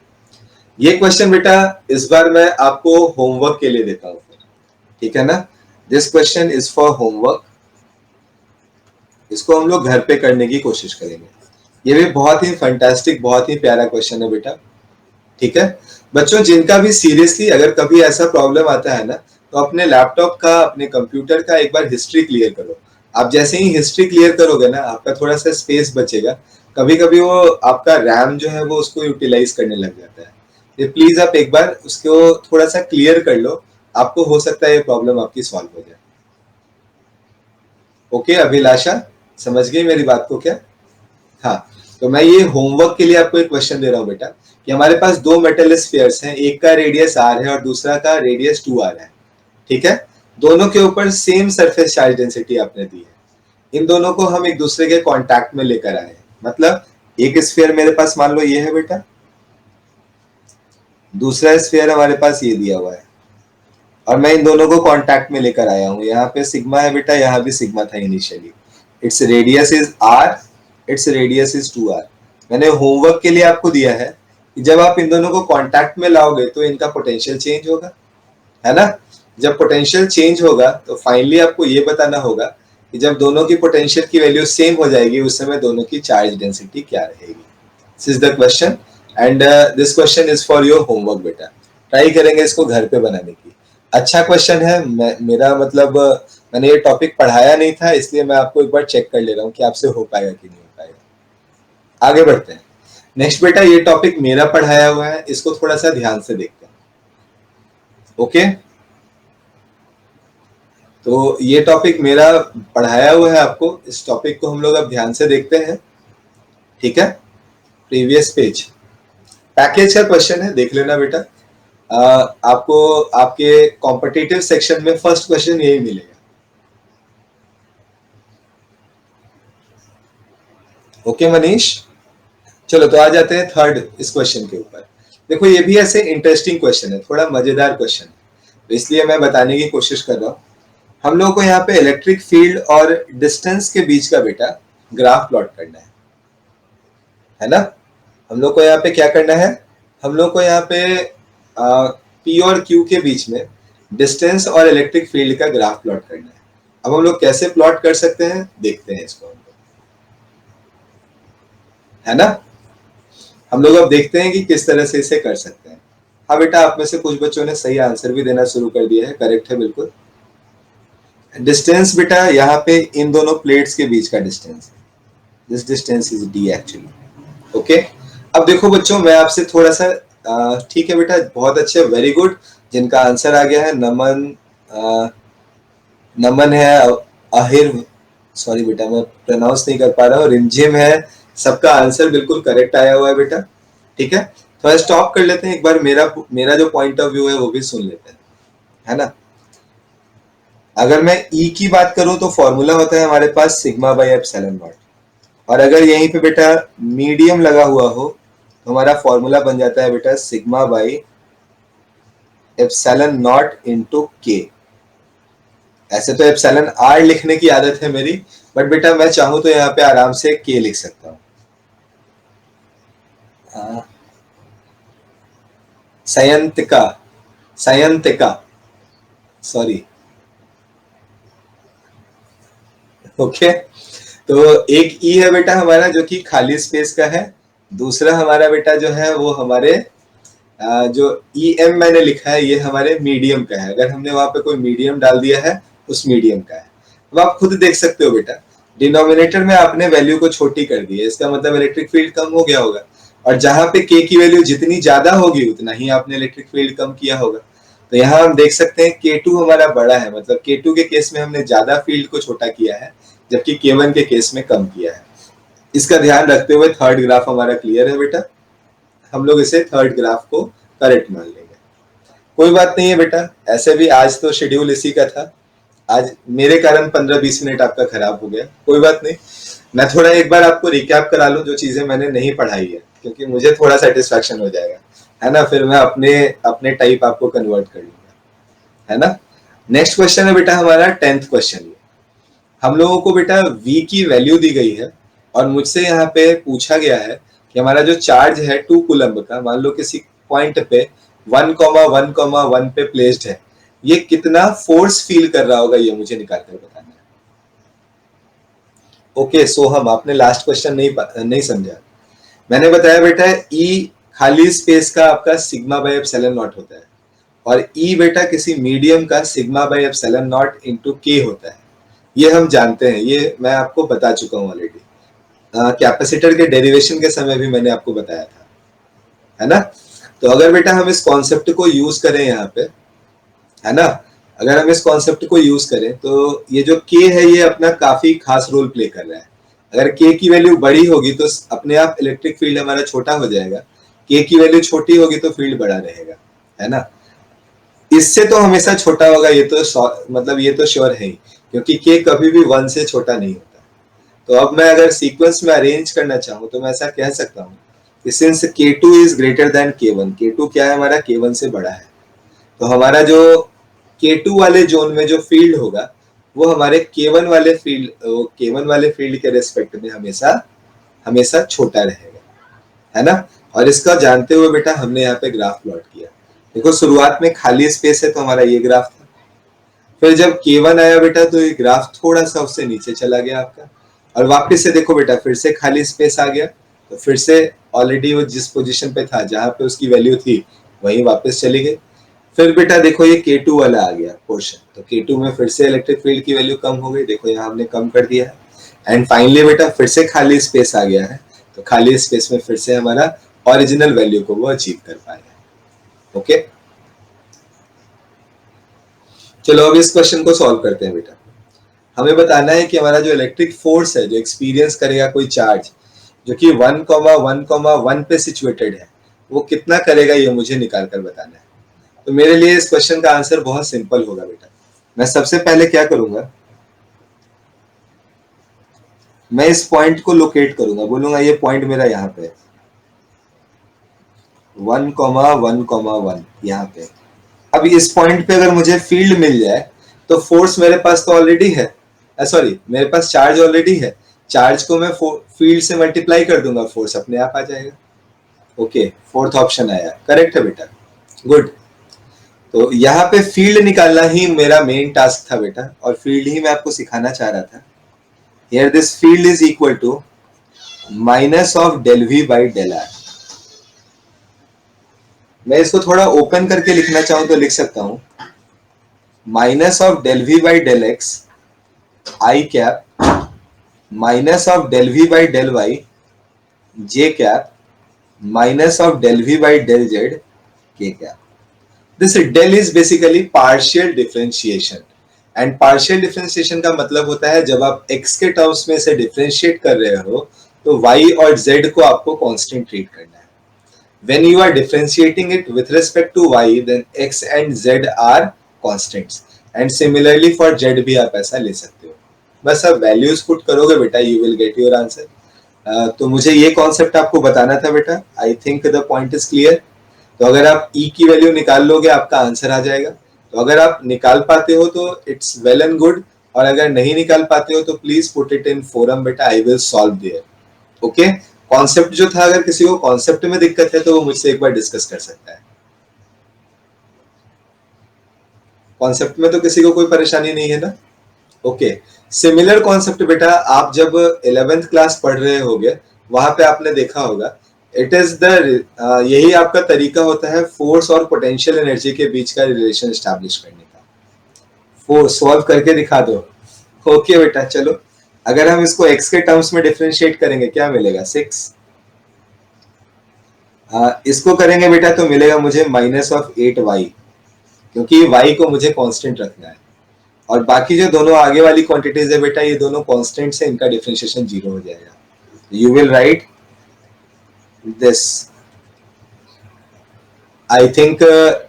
ये क्वेश्चन बेटा इस बार मैं आपको होमवर्क के लिए देता हूँ, ठीक है ना। This question is for homework, इसको हम लोग घर पे करने की कोशिश करेंगे। ये भी बहुत ही फैंटास्टिक, बहुत ही प्यारा क्वेश्चन है बेटा, ठीक है। बच्चों जिनका भी सीरियसली अगर कभी ऐसा प्रॉब्लम आता है ना, तो अपने लैपटॉप का, अपने कंप्यूटर का एक बार हिस्ट्री क्लियर करो। आप जैसे ही हिस्ट्री क्लियर करोगे ना, आपका थोड़ा सा स्पेस बचेगा। कभी कभी वो आपका रैम जो है वो उसको यूटिलाइज करने लग जाता है। ये प्लीज आप एक बार उसको थोड़ा सा क्लियर कर लो, आपको हो सकता है ये प्रॉब्लम आपकी सॉल्व हो जाए। ओके अभिलाषा, समझ गई मेरी बात को क्या। हाँ, तो मैं ये होमवर्क के लिए आपको एक क्वेश्चन दे रहा हूँ बेटा, कि हमारे पास 2 मेटल स्फीयर्स हैं, एक का रेडियस r है और दूसरा का रेडियस 2r है, ठीक है। दोनों के ऊपर सेम सरफेस चार्ज डेंसिटी आपने दी है। इन दोनों को हम एक दूसरे के कांटेक्ट में लेकर आए हैं। मतलब एक स्फीयर मेरे पास मान लो ये है बेटा, दूसरा स्फीयर हमारे पास ये दिया हुआ है, और मैं इन दोनों को कांटेक्ट में लेकर आया हूँ। यहाँ पे सिग्मा है बेटा, यहाँ भी सिग्मा था initially. Its radius is r, its radius is 2r। मैंने होमवर्क के लिए आपको दिया है कि जब आप इन दोनों को कांटेक्ट में लाओगे तो इनका पोटेंशियल चेंज होगा, है ना। जब पोटेंशियल चेंज होगा तो फाइनली आपको ये बताना होगा कि जब दोनों की पोटेंशियल की वैल्यू सेम हो जाएगी उस समय दोनों की चार्ज डेंसिटी क्या रहेगी। This is the question and this question is for your homework बेटा। ट्राई करेंगे इसको घर पे बनाने की। अच्छा क्वेश्चन है। मेरा मतलब मैंने ये टॉपिक पढ़ाया नहीं था, इसलिए मैं आपको एक बार चेक कर ले रहा हूँ कि आपसे हो पाएगा कि नहीं हो पाएगा। आगे बढ़ते हैं। नेक्स्ट बेटा, ये टॉपिक मेरा पढ़ाया हुआ है, इसको थोड़ा सा ध्यान से देखते हैं। ओके, तो ये टॉपिक मेरा पढ़ाया हुआ है आपको, इस टॉपिक को हम लोग अब ध्यान से देखते हैं। ठीक है, प्रीवियस पेज पैकेज का क्वेश्चन है, देख लेना बेटा। आपको आपके कॉम्पिटिटिव सेक्शन में फर्स्ट क्वेश्चन यही मिलेगा। ओके मनीष, चलो तो आ जाते हैं थर्ड इस क्वेश्चन के ऊपर। देखो ये भी ऐसे इंटरेस्टिंग क्वेश्चन है, थोड़ा मजेदार क्वेश्चन है, तो इसलिए मैं बताने की कोशिश कर रहा हूँ। हम लोग को यहाँ पे इलेक्ट्रिक फील्ड और डिस्टेंस के बीच का बेटा ग्राफ प्लॉट करना है ना। हम लोग को यहाँ पे क्या करना है, हम लोग को यहाँ पे पी और क्यू के बीच में डिस्टेंस और इलेक्ट्रिक फील्ड का ग्राफ प्लॉट करना है। अब हम लोग कैसे प्लॉट कर सकते हैं, देखते हैं इसको हम लोग, है ना। हम लोग अब देखते हैं कि किस तरह से इसे कर सकते हैं। हाँ बेटा, आप में से कुछ बच्चों ने सही आंसर भी देना शुरू कर दिया है, करेक्ट है बिल्कुल। डिस्टेंस बेटा यहाँ पे इन दोनों प्लेट्स के बीच का डिस्टेंस है, this distance is D actually. Okay, अब देखो बच्चों, मैं आपसे थोड़ा सा ठीक है बेटा, बहुत अच्छे, वेरी गुड। जिनका आंसर आ गया है नमन, नमन है, आहिर, सॉरी बेटा मैं प्रोनाउंस नहीं कर पा रहा हूँ, रिमझिम है, सबका आंसर बिल्कुल करेक्ट आया हुआ है बेटा। ठीक है, थोड़ा स्टॉप कर लेते हैं, एक बार मेरा जो पॉइंट ऑफ व्यू है वो भी सुन लेते हैं, है ना। अगर मैं ई की बात करूं तो फॉर्मूला होता है हमारे पास सिग्मा बाई एप्सिलॉन नॉट, और अगर यहीं पे बेटा मीडियम लगा हुआ हो तो हमारा फॉर्मूला बन जाता है बेटा sigma by epsilon not into के। ऐसे तो एप्सिलॉन आर लिखने की आदत है मेरी, बट बेटा मैं चाहूं तो यहाँ पे आराम से के लिख सकता हूं। सयंतिका, सयंतिका, सॉरी। ओके, तो एक ई है बेटा हमारा जो कि खाली स्पेस का है, दूसरा हमारा बेटा जो है वो हमारे जो ई एम मैंने लिखा है ये हमारे मीडियम का है। अगर हमने वहां पे कोई मीडियम डाल दिया है, उस मीडियम का है। अब आप खुद देख सकते हो बेटा, डिनोमिनेटर में आपने वैल्यू को छोटी कर दी है, इसका मतलब इलेक्ट्रिक फील्ड कम हो गया होगा, और जहां पे के की वैल्यू जितनी ज्यादा होगी उतना ही आपने इलेक्ट्रिक फील्ड कम किया होगा। तो यहाँ हम देख सकते हैं K2 हमारा बड़ा है, मतलब K2 के केस में हमने ज्यादा फील्ड को छोटा किया है, जबकि K1 के केस में कम किया है। इसका ध्यान रखते हुए थर्ड ग्राफ हमारा क्लियर है बेटा, हम लोग इसे थर्ड ग्राफ को करेक्ट मान लेंगे। कोई बात नहीं है बेटा, ऐसे भी आज तो शेड्यूल इसी का था, आज मेरे कारण 15-20 मिनट आपका खराब हो गया, कोई बात नहीं। मैं थोड़ा एक बार आपको रिकैप करा लूं जो चीजें मैंने नहीं पढ़ाई है, क्योंकि मुझे थोड़ा सेटिस्फैक्शन हो जाएगा, है ना, फिर मैं अपने अपने टाइप आपको कन्वर्ट कर लूंगा, है ना। नेक्स्ट क्वेश्चन है बेटा हमारा 10th क्वेश्चन। हम लोगों को बेटा v की वैल्यू दी गई है, और मुझसे यहाँ पे पूछा गया है कि हमारा जो चार्ज है 2 कूलम्ब का, मान लो किसी पॉइंट पे 1,1,1 पे प्लेस्ड है, ये कितना फोर्स फील कर रहा होगा, ये मुझे निकाल कर बताना है। ओके सोहम, आपने लास्ट क्वेश्चन नहीं समझा। मैंने बताया बेटा ई खाली स्पेस का आपका सिग्मा बाई एप्सिलॉन नॉट होता है, और ई बेटा किसी मीडियम का sigma by epsilon not into के होता है। ये हम जानते हैं, ये मैं आपको बता चुका हूँ ऑलरेडी, कैपेसिटर के डेरिवेशन के समय भी मैंने आपको बताया था, है ना। तो अगर बेटा हम इस कॉन्सेप्ट को यूज करें यहाँ पे, है ना, अगर हम इस कॉन्सेप्ट को यूज करें तो ये जो के है ये अपना काफी खास रोल प्ले कर रहा है। अगर के की वैल्यू बड़ी होगी तो अपने आप इलेक्ट्रिक फील्ड हमारा छोटा हो जाएगा, के की वैल्यू छोटी होगी तो फील्ड बड़ा रहेगा, है ना। इससे तो हमेशा छोटा होगा, ये तो मतलब ये तो श्योर है ही, क्योंकि के कभी भी 1 से छोटा नहीं होता। तो अब मैं अगर सीक्वेंस में अरेंज करना चाहूँ तो मैं ऐसा कह सकता हूँ कि since K2 is greater than K1, K2 क्या है हमारा, K1 से बड़ा है, तो हमारा जो K2 वाले जोन में जो फील्ड होगा वो हमारे K1 वाले फील्ड के रेस्पेक्ट में हमेशा हमेशा छोटा रहेगा, है ना। और इसका जानते हुए बेटा हमने यहाँ पे ग्राफ प्लॉट किया। देखो शुरुआत में खाली स्पेस है तो हमारा ये ग्राफ था, फिर जब K1 आया बेटा तो ये ग्राफ थोड़ा सा उससे नीचे चला गया आपका, और वापस से देखो बेटा फिर से खाली स्पेस आ गया तो फिर से ऑलरेडी वो जिस पोजीशन पे था, जहां पे उसकी वैल्यू थी, वहीं वापस चली गई। फिर बेटा देखो ये K2 वाला आ गया पोर्शन, तो K2 में फिर से इलेक्ट्रिक फील्ड की वैल्यू कम हो गई, देखो यहाँ हमने कम कर दिया है। एंड फाइनली बेटा फिर से खाली स्पेस आ गया है, तो खाली स्पेस में फिर से हमारा ओरिजिनल वैल्यू को वो अचीव कर पाएगा। ओके, चलो अब इस क्वेश्चन को सॉल्व करते हैं बेटा। हमें बताना है कि हमारा जो इलेक्ट्रिक फोर्स है जो एक्सपीरियंस करेगा कोई चार्ज जो कि 1,1,1 पे सिचुएटेड है, वो कितना करेगा, ये मुझे निकाल कर बताना है। तो मेरे लिए इस क्वेश्चन का आंसर बहुत सिंपल होगा बेटा। मैं सबसे पहले क्या करूंगा, मैं इस पॉइंट को लोकेट करूंगा, बोलूंगा ये पॉइंट मेरा यहाँ पे 1,1,1 यहाँ पे। अब इस पॉइंट पे अगर मुझे फील्ड मिल जाए तो फोर्स मेरे पास तो ऑलरेडी है, सॉरी मेरे पास चार्ज ऑलरेडी है, चार्ज को मैं फील्ड से मल्टीप्लाई कर दूंगा, फोर्स अपने आप आ जाएगा। ओके, फोर्थ ऑप्शन आया, करेक्ट है बेटा, गुड। तो यहाँ पे फील्ड निकालना ही मेरा मेन टास्क था बेटा, और फील्ड ही मैं आपको सिखाना चाह रहा था। Here this field is equal to minus of del V by del R. मैं इसको थोड़ा ओपन करके लिखना चाहूं तो लिख सकता हूं, minus of del V by del X I cap minus of del V by del Y J cap minus of del V by del Z K cap. This del is basically partial differentiation, and partial differentiation का मतलब होता है जब आप x के टर्म्स में से डिफरेंशिएट कर रहे हो तो y और z को आपको कांस्टेंट ट्रीट करना है। When you are differentiating it with respect to y, then x and z are constants, and similarly for z भी आप ऐसा ले सकते हो। बस आप वैल्यूज पुट करोगे बेटा, you will get your answer। तो मुझे ये कॉन्सेप्ट आपको बताना था बेटा। आई think the point is clear. तो अगर आप E की वैल्यू निकाल लोगे आपका आंसर आ जाएगा। तो अगर आप निकाल पाते हो तो इट्स वेल एंड गुड, और अगर नहीं निकाल पाते हो तो please put it in forum बेटा, I will solve there. Okay, concept जो था, अगर किसी को कॉन्सेप्ट में दिक्कत है तो वो मुझसे एक बार डिस्कस कर सकता है। कॉन्सेप्ट में तो किसी को कोई परेशानी नहीं है ना? ओके, सिमिलर कॉन्सेप्ट बेटा आप जब 11th क्लास पढ़ रहे होगे वहां पे आपने देखा होगा, इट इज द यही आपका तरीका होता है फोर्स और पोटेंशियल एनर्जी के बीच का रिलेशन एस्टैब्लिश करने का। फोर्स सॉल्व करके दिखा दो। ओके बेटा, चलो अगर हम इसको x के टर्म्स में डिफरेंशिएट करेंगे क्या मिलेगा, 6। इसको करेंगे बेटा तो मिलेगा मुझे माइनस ऑफ 8y, क्योंकि y को मुझे कांस्टेंट रखना है, और बाकी जो दोनों आगे वाली क्वांटिटीज है बेटा ये दोनों कांस्टेंट से, इनका डिफरेंशिएशन 0 हो जाएगा। You will write this. I think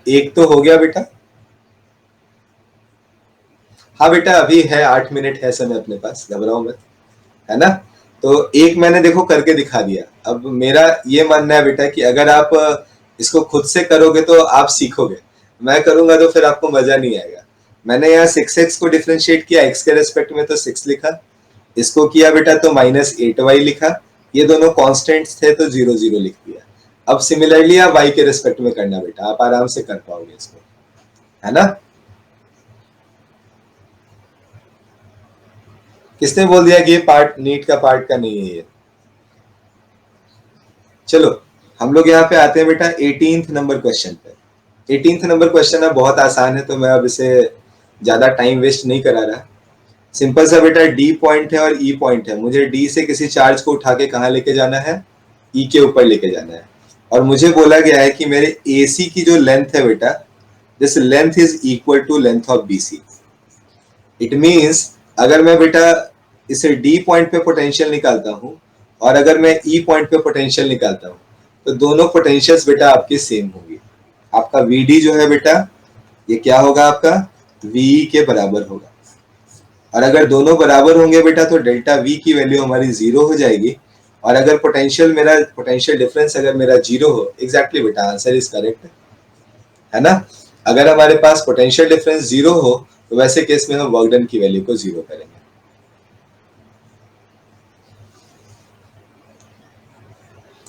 एक तो हो गया बेटा। हाँ बेटा अभी है 8 मिनट है समय अपने पास, घबराओ मत, है ना? तो एक मैंने देखो करके दिखा दिया। अब मेरा ये मानना है बेटा कि अगर आप इसको खुद से करोगे तो आप सीखोगे, मैं करूंगा तो फिर आपको मजा नहीं आएगा। मैंने यहाँ 6x को डिफरेंशिएट किया, x के रेस्पेक्ट में तो 6 लिखा, इसको किया बेटा तो माइनस 8y लिखा, ये दोनों कॉन्स्टेंट्स थे तो 0 0 लिख दिया। अब सिमिलरली आप y के रेस्पेक्ट में करना बेटा, आप आराम से कर पाओगे इसको, है ना? किसने बोल दिया कि ये पार्ट नीट का पार्ट का नहीं है ये? चलो हम लोग यहाँ पे आते हैं बेटा 18th नंबर क्वेश्चन पे। 18th नंबर क्वेश्चन है, बहुत आसान है, तो मैं अब इसे ज्यादा टाइम वेस्ट नहीं करा रहा। सिंपल सा बेटा, डी पॉइंट है और ई पॉइंट है, मुझे डी से किसी चार्ज को उठा के कहाँ लेके जाना है, ई के ऊपर लेके जाना है। और मुझे बोला गया है कि मेरे ए सी की जो लेंथ है बेटा, this length is equal to length of B C. It means अगर मैं बेटा इसे डी पॉइंट पे पोटेंशियल निकालता हूँ और अगर मैं ई पॉइंट पे पोटेंशियल निकालता हूँ तो दोनों पोटेंशियल्स बेटा आपकी सेम होंगी। आपका वी जो है बेटा ये क्या होगा, आपका वी के बराबर होगा। और अगर दोनों बराबर होंगे बेटा तो डेल्टा वी की वैल्यू हमारी 0 हो जाएगी। और अगर पोटेंशियल डिफरेंस अगर मेरा 0 हो, एग्जैक्टली बेटा आंसर इज करेक्ट, है ना? अगर हमारे पास पोटेंशियल डिफरेंस 0 हो तो वैसे केस में हम वर्क डन की वैल्यू को 0 करेंगे।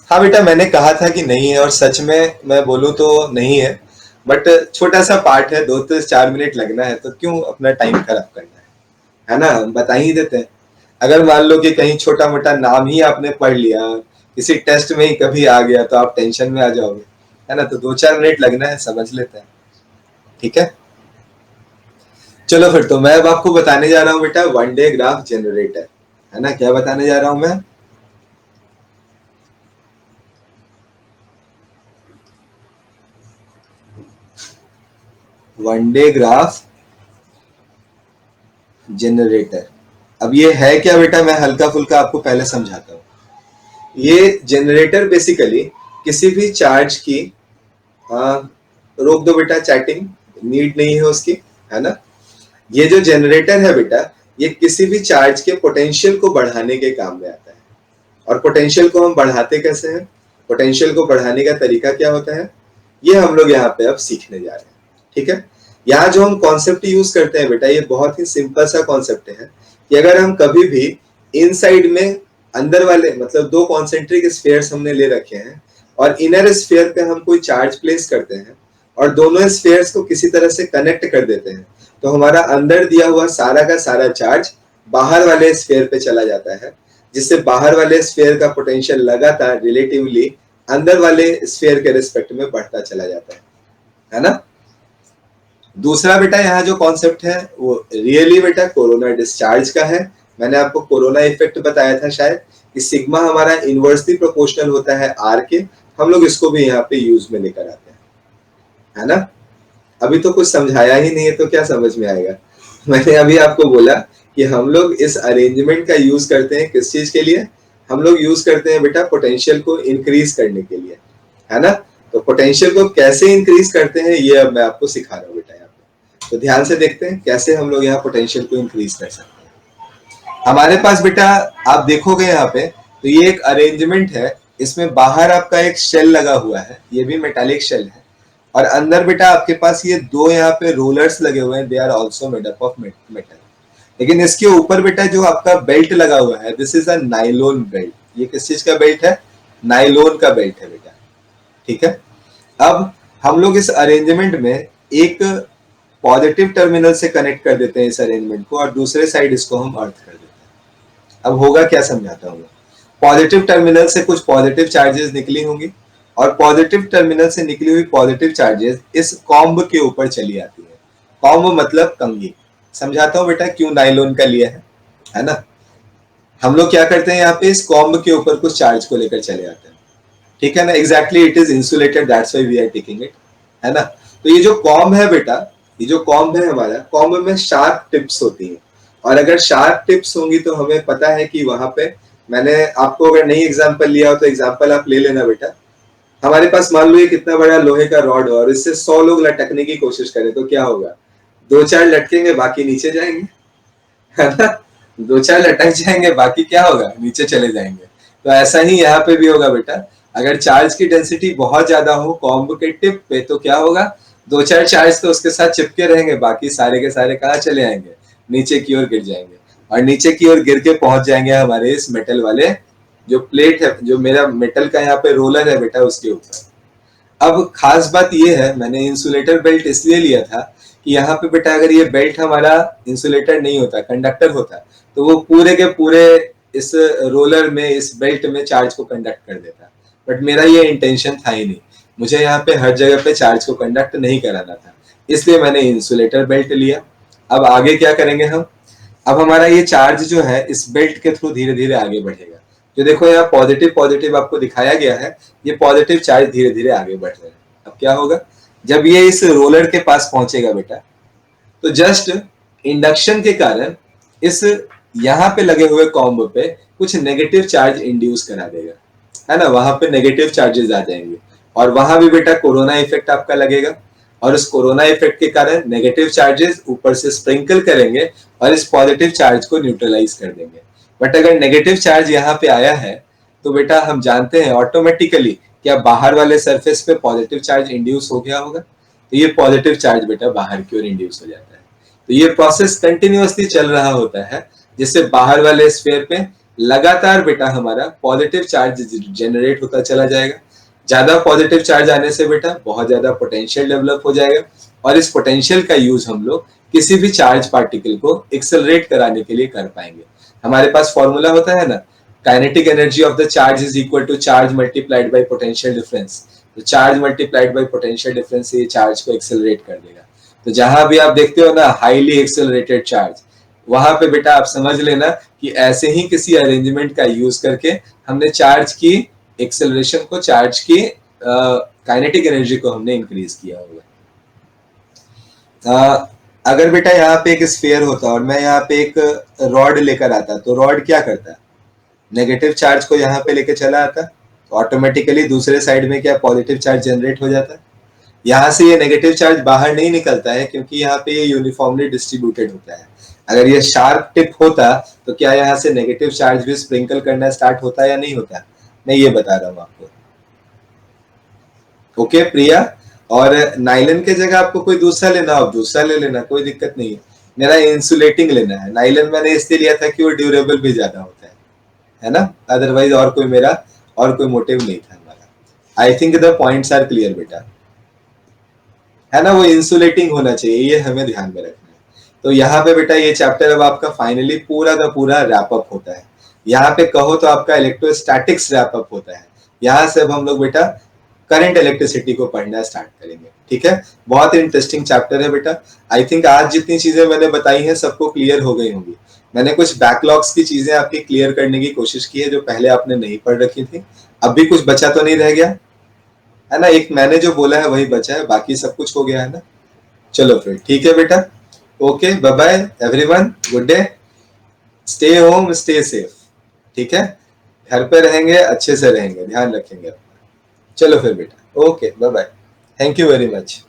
हाँ बेटा मैंने कहा था कि नहीं है, और सच में मैं बोलूं तो नहीं है, बट छोटा सा पार्ट है, 2 से 4 मिनट लगना है, तो क्यों अपना टाइम खराब करना है ना? हम बता ही देते हैं। अगर मान लो कि कहीं छोटा मोटा नाम ही आपने पढ़ लिया, किसी टेस्ट में ही कभी आ गया तो आप टेंशन में आ जाओगे, है ना। तो 2-4 मिनट लगना है, समझ लेते हैं, ठीक है। चलो फिर, तो मैं अब आपको बताने जा रहा हूँ बेटा वन डे ग्राफ जनरेटर, है ना। क्या बताने जा रहा हूं मैं? One day graph generator. अब ये है क्या बेटा, मैं हल्का फुल्का आपको पहले समझाता हूँ। ये जनरेटर बेसिकली किसी भी चार्ज की रोक दो बेटा, चैटिंग नीड नहीं है उसकी, है ना। ये जो जनरेटर है बेटा, ये किसी भी चार्ज के पोटेंशियल को बढ़ाने के काम में आता है। और पोटेंशियल को हम बढ़ाते कैसे हैं, पोटेंशियल को बढ़ाने का तरीका क्या होता है, ये हम लोग यहाँ पे अब सीखने जा रहे हैं, ठीक है। यहाँ जो हम कॉन्सेप्ट यूज करते हैं बेटा, ये बहुत ही सिंपल सा कॉन्सेप्ट है कि अगर हम कभी भी इनसाइड में अंदर वाले मतलब 2 कॉन्सेंट्रिक स्फीयर्स हमने ले रखे हैं और इनर स्फीयर पे हम कोई चार्ज प्लेस करते हैं और दोनों स्फीयर्स को किसी तरह से कनेक्ट कर देते हैं, तो हमारा अंदर दिया हुआ सारा का सारा चार्ज बाहर वाले स्फीयर पे चला जाता है, जिससे बाहर वाले स्फीयर का पोटेंशियल लगातार रिलेटिवली अंदर वाले स्फीयर के रिस्पेक्ट में बढ़ता चला जाता है ना। दूसरा बेटा यहाँ जो कॉन्सेप्ट है वो रियली बेटा कोरोना डिस्चार्ज का है। मैंने आपको कोरोना इफेक्ट बताया था शायद, कि सिग्मा हमारा इनवर्सली प्रोपोर्शनल होता है आर के। हम लोग इसको भी यहाँ पे यूज में लेकर आते हैं, है ना। अभी तो कुछ समझाया ही नहीं है तो क्या समझ में आएगा। मैंने अभी आपको बोला कि हम लोग इस अरेंजमेंट का यूज करते हैं किस चीज के लिए, हम लोग यूज करते हैं बेटा पोटेंशियल को इंक्रीज करने के लिए, है ना। तो पोटेंशियल को कैसे इंक्रीज करते हैं ये अब मैं आपको सिखा रहा हूँ बेटा यहाँ पे। तो ध्यान से देखते हैं कैसे हम लोग यहाँ पोटेंशियल को इंक्रीज कर सकते हैं। हमारे पास बेटा आप देखोगे यहाँ पे, तो ये एक अरेंजमेंट है, इसमें बाहर आपका एक शेल लगा हुआ है, ये भी मेटालिक शेल है, और अंदर बेटा आपके पास ये 2 यहाँ पे रोलर्स लगे हुए हैं, they are also made up of metal. लेकिन इसके ऊपर बेटा जो आपका बेल्ट लगा हुआ है, this is a nylon belt. ये किस चीज का बेल्ट है? नाइलोन का बेल्ट है बेटा, ठीक है। अब हम लोग इस अरेंजमेंट में एक पॉजिटिव टर्मिनल से कनेक्ट कर देते हैं इस अरेंजमेंट को, और दूसरे साइड इसको हम अर्थ कर देते हैं। अब होगा क्या, समझाता हूँ। पॉजिटिव टर्मिनल से कुछ पॉजिटिव चार्जेस निकली होंगी, और पॉजिटिव टर्मिनल से निकली हुई पॉजिटिव चार्जेस इस कॉम्ब के ऊपर चली आती है। कॉम्ब मतलब कंघी। समझाता हूँ बेटा क्यों नाइलोन का लिया है ना। हम लोग क्या करते हैं, यहाँ पे इस कॉम्ब के ऊपर कुछ चार्ज को लेकर चले आते हैं, ठीक है ना। Exactly it is insulated, that's why we are taking it, है ना। तो ये जो कॉम्ब है बेटा, ये जो कॉम्ब है हमारा, कॉम्ब में शार्प टिप्स होती है, और अगर शार्प टिप्स होंगी तो हमें पता है कि वहां पे, मैंने आपको अगर नहीं एग्जाम्पल लिया हो तो एग्जाम्पल आप ले लेना बेटा। हमारे पास मान लो ये कितना बड़ा लोहे का रॉड हो और इससे 100 लोग लटकने की कोशिश करें तो क्या होगा? 2-4 लटकेंगे, बाकी नीचे जाएंगे, है ना। 2-4 लटक जाएंगे, बाकी क्या होगा? नीचे चले जाएंगे। तो ऐसा ही यहाँ पे भी होगा बेटा। अगर चार्ज की डेंसिटी बहुत ज्यादा हो कॉम्ब के टिप पे तो क्या होगा? 2-4 चार्ज तो उसके साथ चिपके रहेंगे, बाकी सारे के सारे कहाँ चले आएंगे? नीचे की ओर गिर जाएंगे, और नीचे की ओर गिर के पहुंच जाएंगे हमारे इस मेटल वाले जो प्लेट है, जो मेरा मेटल का यहाँ पे रोलर है बेटा, उसके ऊपर। अब खास बात ये है, मैंने इंसुलेटर बेल्ट इसलिए लिया था कि यहाँ पे बेटा अगर ये बेल्ट हमारा इंसुलेटर नहीं होता, कंडक्टर होता, तो वो पूरे के पूरे इस रोलर में, इस बेल्ट में चार्ज को कंडक्ट कर देता। बट मेरा ये इंटेंशन था ही नहीं, मुझे यहाँ पे हर जगह पे चार्ज को कंडक्ट नहीं कराना था, इसलिए मैंने इंसुलेटर बेल्ट लिया। अब आगे क्या करेंगे हम? अब हमारा ये चार्ज जो है इस बेल्ट के थ्रू धीरे धीरे आगे बढ़ेगा। जो देखो यहाँ पॉजिटिव पॉजिटिव आपको दिखाया गया है, ये पॉजिटिव चार्ज धीरे धीरे आगे बढ़ रहे हैं। अब क्या होगा, जब ये इस रोलर के पास पहुंचेगा बेटा, तो जस्ट इंडक्शन के कारण इस यहाँ पे लगे हुए कॉम्ब पे कुछ नेगेटिव चार्ज इंड्यूस करा देगा, है ना। वहां पे नेगेटिव चार्जेस आ जाएंगे, और वहां भी बेटा कोरोना इफेक्ट आपका लगेगा, और इस कोरोना इफेक्ट के कारण नेगेटिव चार्जेस ऊपर से स्प्रिंकल करेंगे और इस पॉजिटिव चार्ज को न्यूट्रलाइज कर देंगे। बट अगर नेगेटिव चार्ज यहाँ पे आया है तो बेटा हम जानते हैं ऑटोमेटिकली क्या बाहर वाले सरफेस पे पॉजिटिव चार्ज इंड्यूस हो गया होगा, तो ये पॉजिटिव चार्ज बेटा बाहर की ओर इंड्यूस हो जाता है। तो ये प्रोसेस कंटिन्यूअसली चल रहा होता है, जिससे बाहर वाले स्फीयर पे लगातार बेटा हमारा पॉजिटिव चार्ज जनरेट होता चला जाएगा। ज्यादा पॉजिटिव चार्ज आने से बेटा बहुत ज्यादा पोटेंशियल डेवलप हो जाएगा, और इस पोटेंशियल का यूज हम लोग किसी भी चार्ज पार्टिकल को एक्सेलरेट कराने के लिए कर पाएंगे। हमारे पास फॉर्मूला होता है ना, kinetic energy of the charge is equal to charge multiplied by potential difference. तो charge multiplied by potential difference ये चार्ज को एक्सेलरेट कर देगा। तो जहां भी आप देखते हो ना हाईली एक्सेलरेटेड चार्ज, वहां पे बेटा आप समझ लेना कि ऐसे ही किसी अरेंजमेंट का यूज करके हमने चार्ज की एक्सेलरेशन को, चार्ज की काइनेटिक एनर्जी को हमने इंक्रीज किया होगा। अगर बेटा यहाँ पे एक स्फीयर होता और मैं यहाँ पे एक रॉड लेकर आता, तो रॉड क्या करता है, नेगेटिव चार्ज को यहाँ पे लेके चला आता, तो ऑटोमेटिकली दूसरे साइड में क्या पॉजिटिव चार्ज जनरेट हो जाता है। यहाँ से ये नेगेटिव चार्ज बाहर नहीं निकलता है क्योंकि यहाँ पे ये यूनिफॉर्मली डिस्ट्रीब्यूटेड होता है। अगर ये शार्प टिप होता तो क्या यहाँ से नेगेटिव चार्ज भी स्प्रिंकल करना स्टार्ट होता या नहीं होता, मैं ये बता रहा हूँ आपको। ओके प्रिया, और नाइलन के जगह आपको कोई दूसरा लेना हो दूसरा ले लेना, कोई दिक्कत नहीं है। मेरा इंसुलेटिंग लेना है, नाइलन मैंने इसलिए लिया था कि वो ड्यूरेबल भी ज्यादा होता है ना, अदरवाइज और कोई मेरा और कोई मोटिव नहीं था हमारा। I think the points are clear बेटा, है ना, वो इंसुलेटिंग होना चाहिए, ये हमें ध्यान में रखना है। तो यहाँ पे बेटा ये चैप्टर अब आपका फाइनली पूरा का पूरा रैप अप होता है। यहाँ पे कहो तो आपका इलेक्ट्रोस्टैटिक्स रैप अप होता है। यहाँ से अब हम लोग बेटा करंट इलेक्ट्रिसिटी को पढ़ना स्टार्ट करेंगे। ठीक है, बहुत इंटरेस्टिंग चैप्टर है बेटा। आई थिंक आज जितनी चीजें मैंने बताई हैं सबको क्लियर हो गई होंगी। मैंने कुछ बैकलॉग्स की चीजें आपकी क्लियर करने की कोशिश की है जो पहले आपने नहीं पढ़ रखी थी। अब भी कुछ बचा तो नहीं रह गया है ना, एक मैंने जो बोला है वही बचा है, बाकी सब कुछ हो गया है ना। चलो फिर ठीक है बेटा, okay bye bye everyone, good day, stay home stay safe. ठीक है, घर पे रहेंगे अच्छे से रहेंगे, ध्यान रखेंगे अपना। चलो फिर बेटा, okay bye bye, thank you very much.